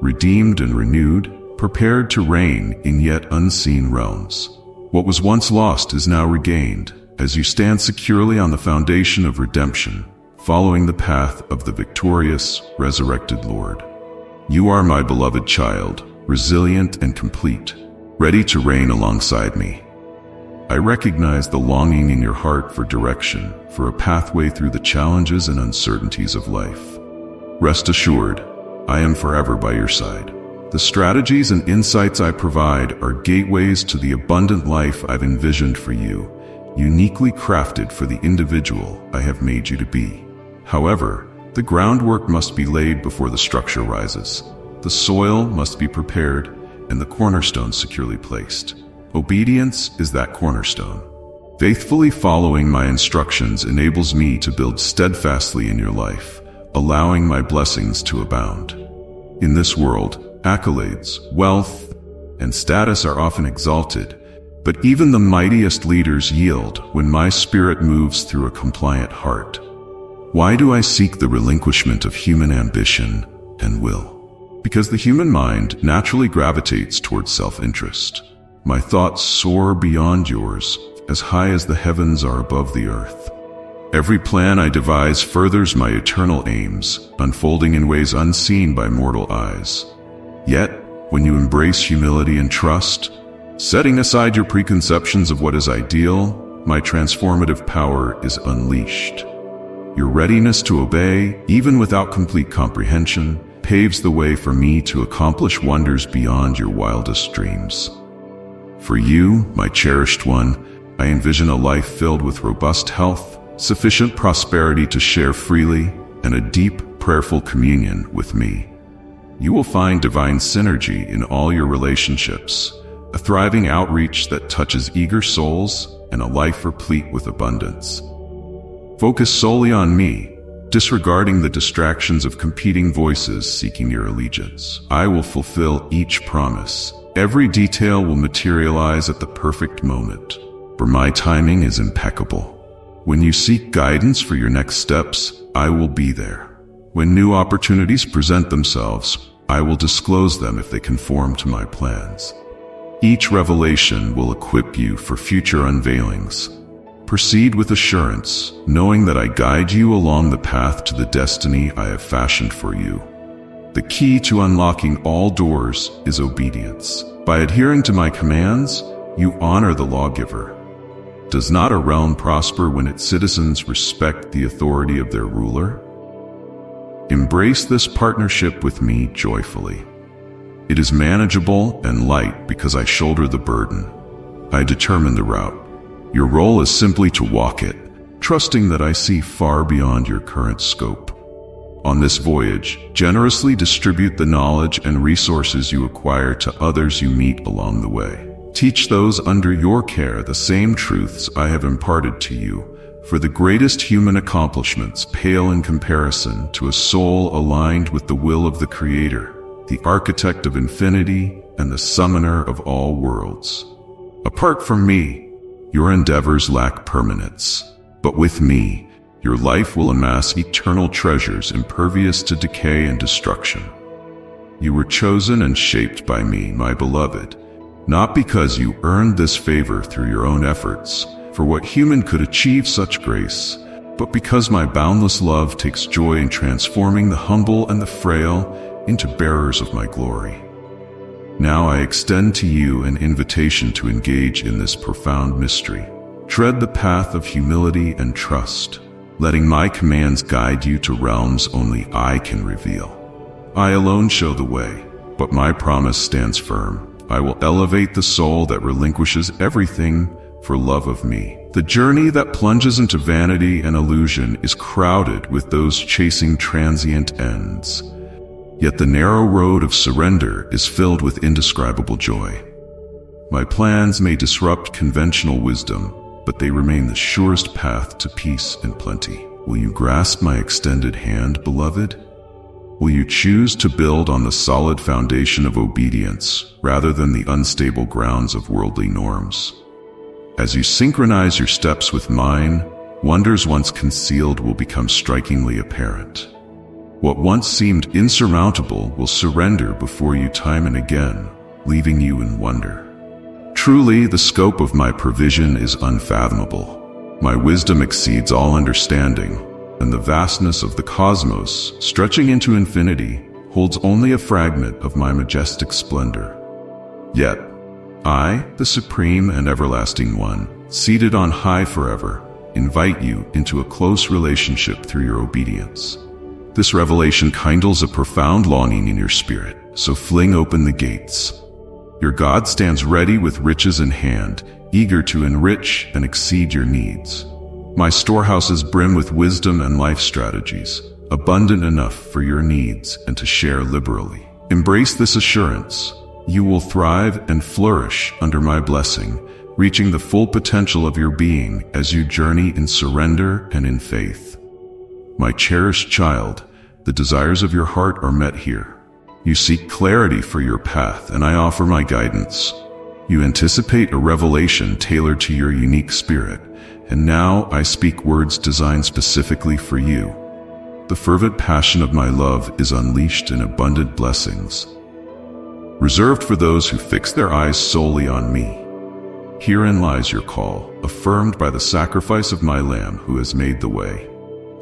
redeemed and renewed, prepared to reign in yet unseen realms. What was once lost is now regained, as you stand securely on the foundation of redemption, following the path of the victorious, resurrected Lord. You are my beloved child, resilient and complete, ready to reign alongside me. I recognize the longing in your heart for direction, for a pathway through the challenges and uncertainties of life. Rest assured, I am forever by your side. The strategies and insights I provide are gateways to the abundant life I've envisioned for you, uniquely crafted for the individual I have made you to be. However, the groundwork must be laid before the structure rises. The soil must be prepared and the cornerstone securely placed. Obedience is that cornerstone. Faithfully following my instructions enables me to build steadfastly in your life, allowing my blessings to abound. In this world, accolades, wealth, and status are often exalted, but even the mightiest leaders yield when my spirit moves through a compliant heart. Why do I seek the relinquishment of human ambition and will? Because the human mind naturally gravitates towards self-interest. My thoughts soar beyond yours, as high as the heavens are above the earth. Every plan I devise furthers my eternal aims, unfolding in ways unseen by mortal eyes. Yet, when you embrace humility and trust, setting aside your preconceptions of what is ideal, my transformative power is unleashed. Your readiness to obey, even without complete comprehension, paves the way for me to accomplish wonders beyond your wildest dreams. For you, my cherished one, I envision a life filled with robust health, sufficient prosperity to share freely, and a deep, prayerful communion with me. You will find divine synergy in all your relationships, a thriving outreach that touches eager souls, and a life replete with abundance. Focus solely on me, disregarding the distractions of competing voices seeking your allegiance. I will fulfill each promise. Every detail will materialize at the perfect moment, for my timing is impeccable. When you seek guidance for your next steps, I will be there. When new opportunities present themselves, I will disclose them if they conform to my plans. Each revelation will equip you for future unveilings. Proceed with assurance, knowing that I guide you along the path to the destiny I have fashioned for you. The key to unlocking all doors is obedience. By adhering to my commands, you honor the lawgiver. Does not a realm prosper when its citizens respect the authority of their ruler? Embrace this partnership with me joyfully. It is manageable and light because I shoulder the burden. I determine the route. Your role is simply to walk it, trusting that I see far beyond your current scope. On this voyage, generously distribute the knowledge and resources you acquire to others you meet along the way. Teach those under your care the same truths I have imparted to you, for the greatest human accomplishments pale in comparison to a soul aligned with the will of the Creator, the architect of infinity and the summoner of all worlds. Apart from me, your endeavors lack permanence, but with me, your life will amass eternal treasures impervious to decay and destruction. You were chosen and shaped by me, my beloved, not because you earned this favor through your own efforts, for what human could achieve such grace, but because my boundless love takes joy in transforming the humble and the frail into bearers of my glory. Now I extend to you an invitation to engage in this profound mystery. Tread the path of humility and trust, letting my commands guide you to realms only I can reveal. I alone show the way, but my promise stands firm. I will elevate the soul that relinquishes everything for love of me. The journey that plunges into vanity and illusion is crowded with those chasing transient ends. Yet the narrow road of surrender is filled with indescribable joy. My plans may disrupt conventional wisdom, but they remain the surest path to peace and plenty. Will you grasp my extended hand, beloved? Will you choose to build on the solid foundation of obedience rather than the unstable grounds of worldly norms? As you synchronize your steps with mine, wonders once concealed will become strikingly apparent. What once seemed insurmountable will surrender before you time and again, leaving you in wonder. Truly, the scope of my provision is unfathomable. My wisdom exceeds all understanding, and the vastness of the cosmos, stretching into infinity, holds only a fragment of my majestic splendor. Yet, I, the Supreme and Everlasting One, seated on high forever, invite you into a close relationship through your obedience. This revelation kindles a profound longing in your spirit, so fling open the gates. Your God stands ready with riches in hand, eager to enrich and exceed your needs. My storehouses brim with wisdom and life strategies, abundant enough for your needs and to share liberally. Embrace this assurance. You will thrive and flourish under my blessing, reaching the full potential of your being as you journey in surrender and in faith. My cherished child, the desires of your heart are met here. You seek clarity for your path, and I offer my guidance. You anticipate a revelation tailored to your unique spirit, and now I speak words designed specifically for you. The fervent passion of my love is unleashed in abundant blessings, reserved for those who fix their eyes solely on me. Herein lies your call, affirmed by the sacrifice of my Lamb who has made the way.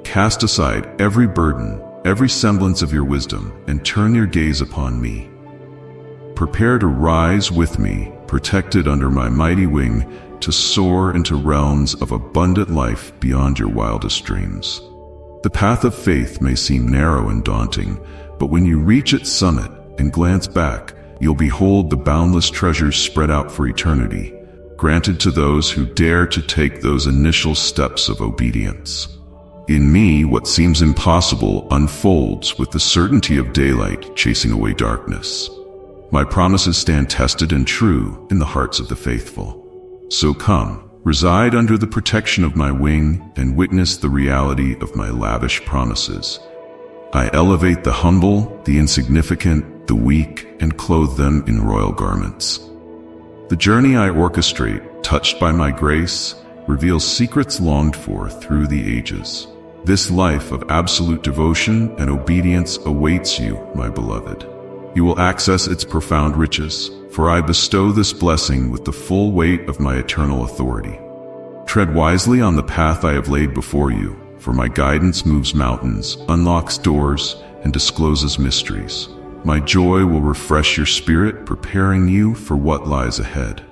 Cast aside every burden, every semblance of your wisdom, and turn your gaze upon me. Prepare to rise with me, protected under my mighty wing, to soar into realms of abundant life beyond your wildest dreams. The path of faith may seem narrow and daunting, but when you reach its summit and glance back, you'll behold the boundless treasures spread out for eternity, granted to those who dare to take those initial steps of obedience. In me, what seems impossible unfolds with the certainty of daylight chasing away darkness. My promises stand tested and true in the hearts of the faithful. So come, reside under the protection of my wing and witness the reality of my lavish promises. I elevate the humble, the insignificant, the weak, and clothe them in royal garments. The journey I orchestrate, touched by my grace, reveals secrets longed for through the ages. This life of absolute devotion and obedience awaits you, my beloved. You will access its profound riches, for I bestow this blessing with the full weight of my eternal authority. Tread wisely on the path I have laid before you, for my guidance moves mountains, unlocks doors, and discloses mysteries. My joy will refresh your spirit, preparing you for what lies ahead.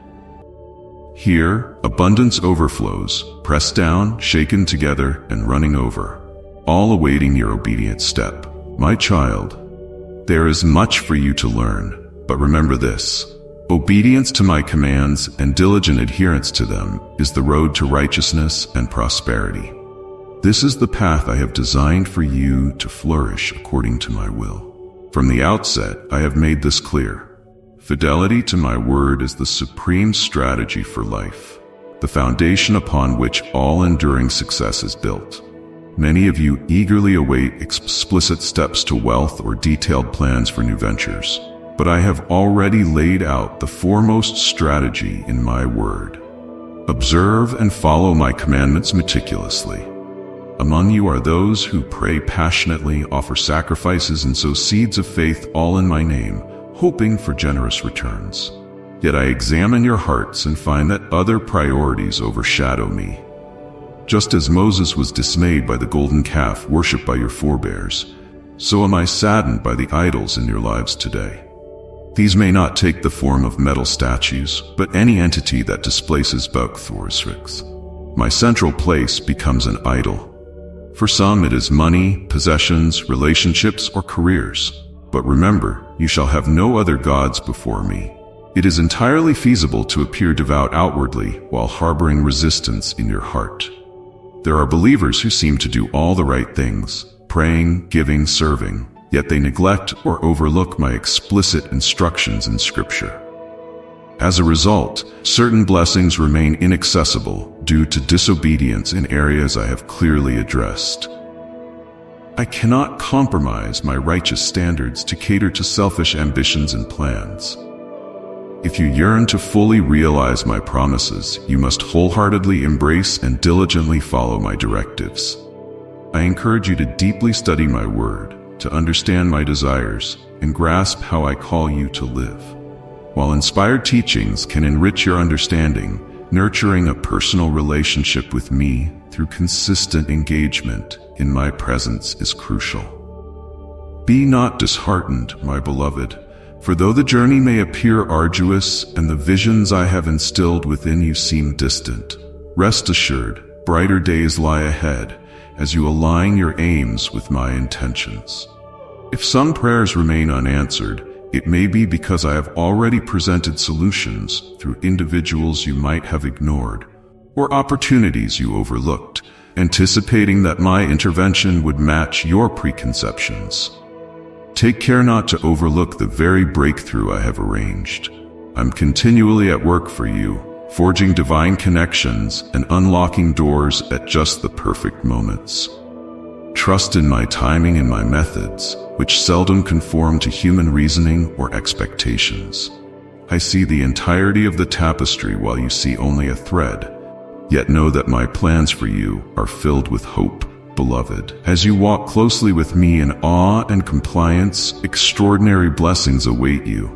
Here, abundance overflows, pressed down, shaken together, and running over, all awaiting your obedient step. My child, there is much for you to learn, but remember this: obedience to my commands and diligent adherence to them is the road to righteousness and prosperity. This is the path I have designed for you to flourish according to my will. From the outset, I have made this clear. Fidelity to my word is the supreme strategy for life, the foundation upon which all enduring success is built. Many of you eagerly await explicit steps to wealth or detailed plans for new ventures, but I have already laid out the foremost strategy in my word. Observe and follow my commandments meticulously. Among you are those who pray passionately, offer sacrifices, and sow seeds of faith, all in my name, hoping for generous returns. Yet I examine your hearts and find that other priorities overshadow me. Just as Moses was dismayed by the golden calf worshipped by your forebears, so am I saddened by the idols in your lives today. These may not take the form of metal statues, but any entity that displaces Bokthor's. my central place becomes an idol. For some it is money, possessions, relationships, or careers. But remember, you shall have no other gods before me. It is entirely feasible to appear devout outwardly while harboring resistance in your heart. There are believers who seem to do all the right things, praying, giving, serving, yet they neglect or overlook my explicit instructions in Scripture. As a result, certain blessings remain inaccessible due to disobedience in areas I have clearly addressed. I cannot compromise my righteous standards to cater to selfish ambitions and plans. If you yearn to fully realize my promises, you must wholeheartedly embrace and diligently follow my directives. I encourage you to deeply study my word, to understand my desires, and grasp how I call you to live. While inspired teachings can enrich your understanding, nurturing a personal relationship with me through consistent engagement in my presence is crucial. Be not disheartened, my beloved, for though the journey may appear arduous and the visions I have instilled within you seem distant, rest assured, brighter days lie ahead as you align your aims with my intentions. If some prayers remain unanswered, it may be because I have already presented solutions through individuals you might have ignored or opportunities you overlooked, anticipating that my intervention would match your preconceptions. Take care not to overlook the very breakthrough I have arranged. I'm continually at work for you, forging divine connections and unlocking doors at just the perfect moments. Trust in my timing and my methods, which seldom conform to human reasoning or expectations. I see the entirety of the tapestry while you see only a thread, yet know that my plans for you are filled with hope. Beloved, as you walk closely with me in awe and compliance, extraordinary blessings await you.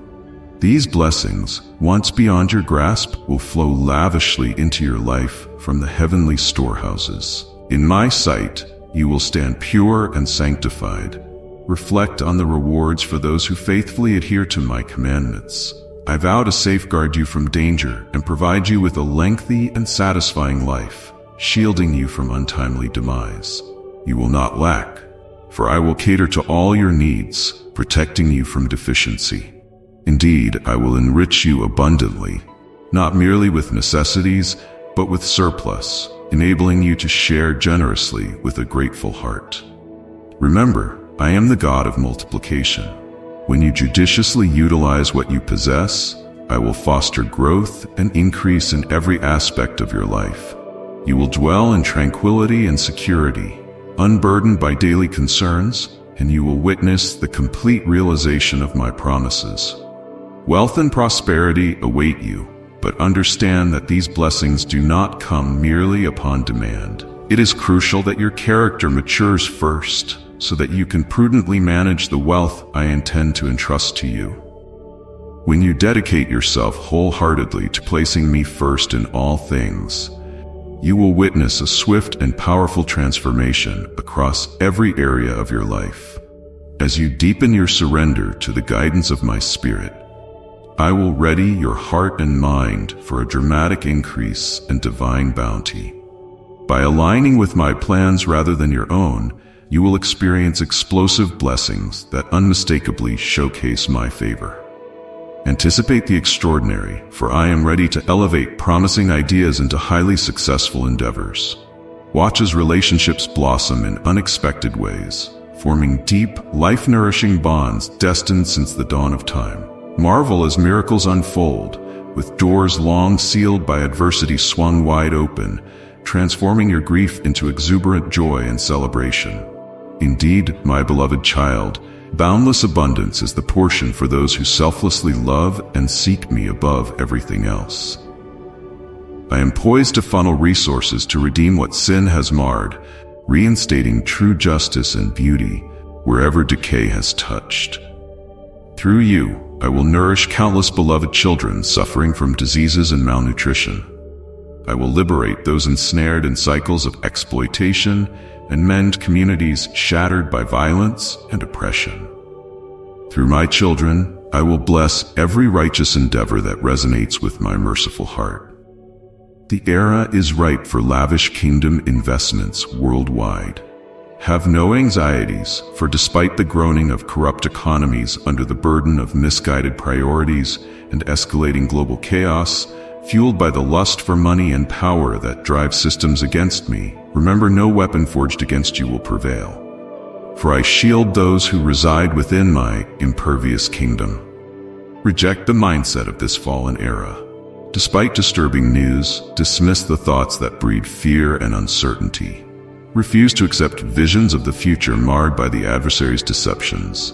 These blessings, once beyond your grasp, will flow lavishly into your life from the heavenly storehouses. In my sight, you will stand pure and sanctified. Reflect on the rewards for those who faithfully adhere to my commandments. I vow to safeguard you from danger and provide you with a lengthy and satisfying life, shielding you from untimely demise. You will not lack, for I will cater to all your needs, protecting you from deficiency. Indeed, I will enrich you abundantly, not merely with necessities, but with surplus, enabling you to share generously with a grateful heart. Remember, I am the God of multiplication. When you judiciously utilize what you possess, I will foster growth and increase in every aspect of your life. You will dwell in tranquility and security, unburdened by daily concerns, and you will witness the complete realization of my promises. Wealth and prosperity await you, but understand that these blessings do not come merely upon demand. It is crucial that your character matures first, so that you can prudently manage the wealth I intend to entrust to you. When you dedicate yourself wholeheartedly to placing me first in all things, you will witness a swift and powerful transformation across every area of your life. As you deepen your surrender to the guidance of my Spirit, I will ready your heart and mind for a dramatic increase and divine bounty. By aligning with my plans rather than your own, you will experience explosive blessings that unmistakably showcase my favor. Anticipate the extraordinary, for I am ready to elevate promising ideas into highly successful endeavors. Watch as relationships blossom in unexpected ways, forming deep, life-nourishing bonds destined since the dawn of time. Marvel as miracles unfold, with doors long sealed by adversity swung wide open, transforming your grief into exuberant joy and celebration. Indeed, my beloved child, boundless abundance is the portion for those who selflessly love and seek me above everything else. I am poised to funnel resources to redeem what sin has marred, reinstating true justice and beauty wherever decay has touched. Through you, I will nourish countless beloved children suffering from diseases and malnutrition. I will liberate those ensnared in cycles of exploitation and mend communities shattered by violence and oppression. Through my children, I will bless every righteous endeavor that resonates with my merciful heart. The era is ripe for lavish kingdom investments worldwide. Have no anxieties, for despite the groaning of corrupt economies under the burden of misguided priorities and escalating global chaos, fueled by the lust for money and power that drive systems against me, remember no weapon forged against you will prevail. For I shield those who reside within my impervious kingdom. Reject the mindset of this fallen era. Despite disturbing news, dismiss the thoughts that breed fear and uncertainty. Refuse to accept visions of the future marred by the adversary's deceptions.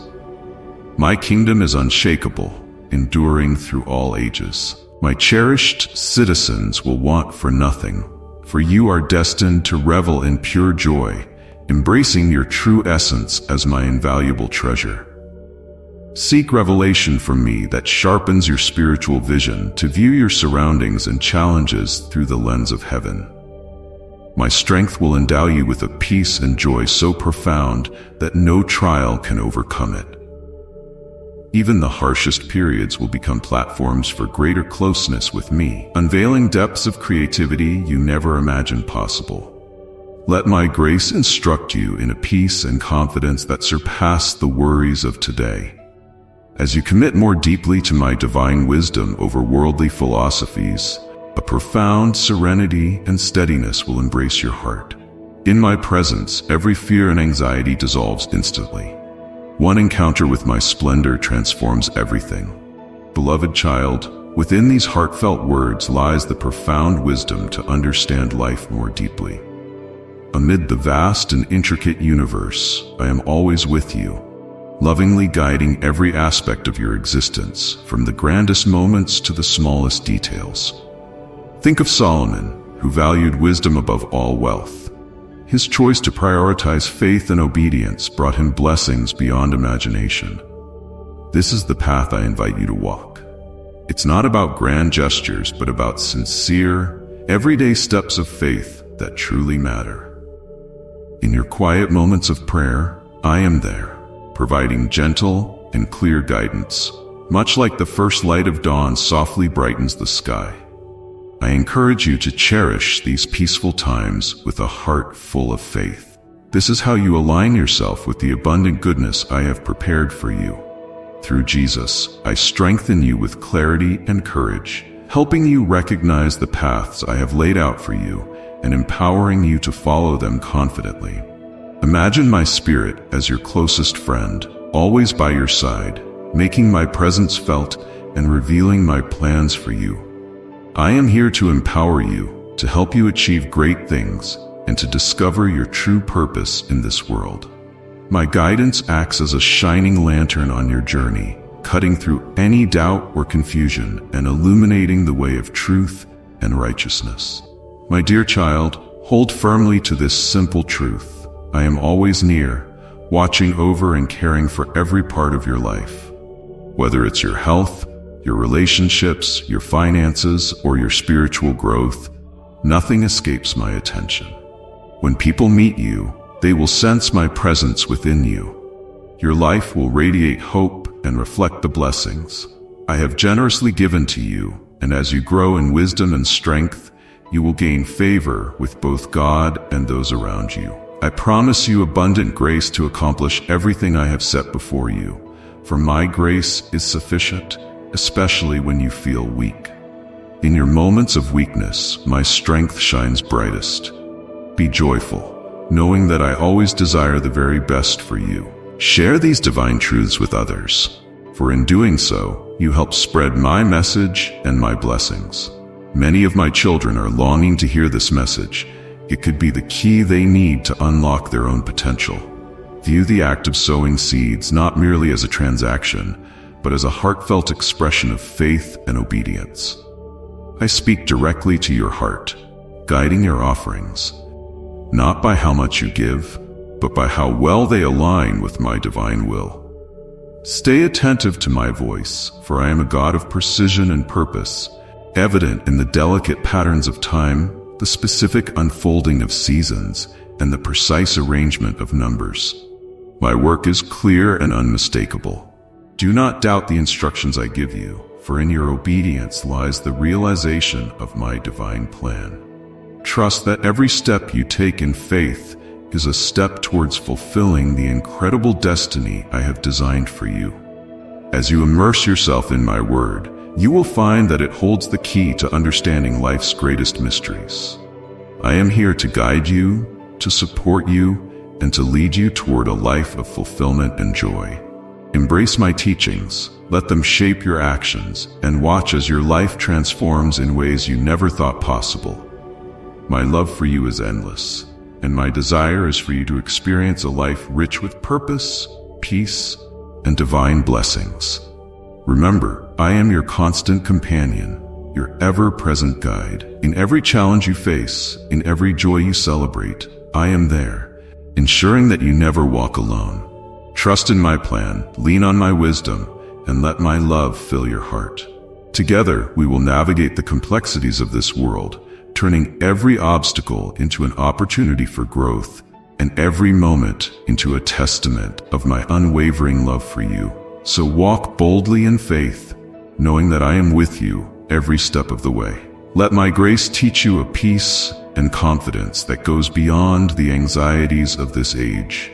My kingdom is unshakable, enduring through all ages. My cherished citizens will want for nothing, for you are destined to revel in pure joy, embracing your true essence as my invaluable treasure. Seek revelation from me that sharpens your spiritual vision to view your surroundings and challenges through the lens of heaven. My strength will endow you with a peace and joy so profound that no trial can overcome it. Even the harshest periods will become platforms for greater closeness with me, unveiling depths of creativity you never imagined possible. Let my grace instruct you in a peace and confidence that surpass the worries of today. As you commit more deeply to my divine wisdom over worldly philosophies, a profound serenity and steadiness will embrace your heart. In my presence, every fear and anxiety dissolves instantly. One encounter with my splendor transforms everything. Beloved child, within these heartfelt words lies the profound wisdom to understand life more deeply. Amid the vast and intricate universe, I am always with you, lovingly guiding every aspect of your existence, from the grandest moments to the smallest details. Think of Solomon, who valued wisdom above all wealth. His choice to prioritize faith and obedience brought him blessings beyond imagination. This is the path I invite you to walk. It's not about grand gestures, but about sincere, everyday steps of faith that truly matter. In your quiet moments of prayer, I am there, providing gentle and clear guidance, much like the first light of dawn softly brightens the sky. I encourage you to cherish these peaceful times with a heart full of faith. This is how you align yourself with the abundant goodness I have prepared for you. Through Jesus, I strengthen you with clarity and courage, helping you recognize the paths I have laid out for you and empowering you to follow them confidently. Imagine my spirit as your closest friend, always by your side, making my presence felt and revealing my plans for you. I am here to empower you, to help you achieve great things, and to discover your true purpose in this world. My guidance acts as a shining lantern on your journey, cutting through any doubt or confusion and illuminating the way of truth and righteousness. My dear child, hold firmly to this simple truth. I am always near, watching over and caring for every part of your life. Whether it's your health, your relationships, your finances, or your spiritual growth, nothing escapes my attention. When people meet you, they will sense my presence within you. Your life will radiate hope and reflect the blessings I have generously given to you, and as you grow in wisdom and strength, you will gain favor with both God and those around you. I promise you abundant grace to accomplish everything I have set before you, for my grace is sufficient, especially when you feel weak. In your moments of weakness, my strength shines brightest. Be joyful, knowing that I always desire the very best for you. Share these divine truths with others, for in doing so, you help spread my message and my blessings. Many of my children are longing to hear this message. It could be the key they need to unlock their own potential. View the act of sowing seeds not merely as a transaction, but as a heartfelt expression of faith and obedience. I speak directly to your heart, guiding your offerings, not by how much you give, but by how well they align with my divine will. Stay attentive to my voice, for I am a God of precision and purpose, evident in the delicate patterns of time, the specific unfolding of seasons, and the precise arrangement of numbers. My work is clear and unmistakable. Do not doubt the instructions I give you, for in your obedience lies the realization of my divine plan. Trust that every step you take in faith is a step towards fulfilling the incredible destiny I have designed for you. As you immerse yourself in my word, you will find that it holds the key to understanding life's greatest mysteries. I am here to guide you, to support you, and to lead you toward a life of fulfillment and joy. Embrace my teachings, let them shape your actions, and watch as your life transforms in ways you never thought possible. My love for you is endless, and my desire is for you to experience a life rich with purpose, peace, and divine blessings. Remember, I am your constant companion, your ever-present guide. In every challenge you face, in every joy you celebrate, I am there, ensuring that you never walk alone. Trust in my plan, lean on my wisdom, and let my love fill your heart. Together, we will navigate the complexities of this world, turning every obstacle into an opportunity for growth, and every moment into a testament of my unwavering love for you. So walk boldly in faith, knowing that I am with you every step of the way. Let my grace teach you a peace and confidence that goes beyond the anxieties of this age.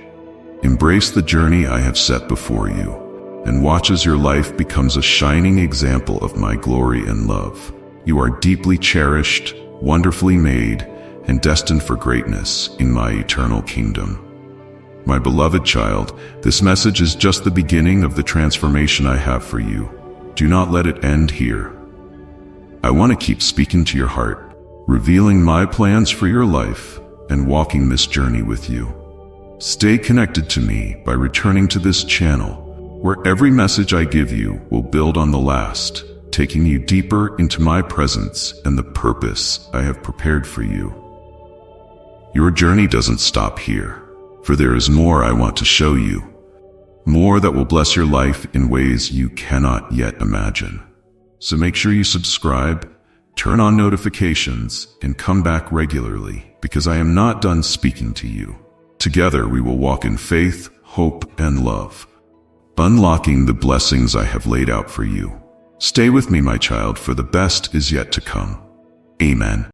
Embrace the journey I have set before you, and watch as your life becomes a shining example of my glory and love. You are deeply cherished, wonderfully made, and destined for greatness in my eternal kingdom. My beloved child, this message is just the beginning of the transformation I have for you. Do not let it end here. I want to keep speaking to your heart, revealing my plans for your life, and walking this journey with you. Stay connected to me by returning to this channel, where every message I give you will build on the last, taking you deeper into my presence and the purpose I have prepared for you. Your journey doesn't stop here, for there is more I want to show you, more that will bless your life in ways you cannot yet imagine. So make sure you subscribe, turn on notifications, and come back regularly, because I am not done speaking to you. Together we will walk in faith, hope, and love, unlocking the blessings I have laid out for you. Stay with me, my child, for the best is yet to come. Amen.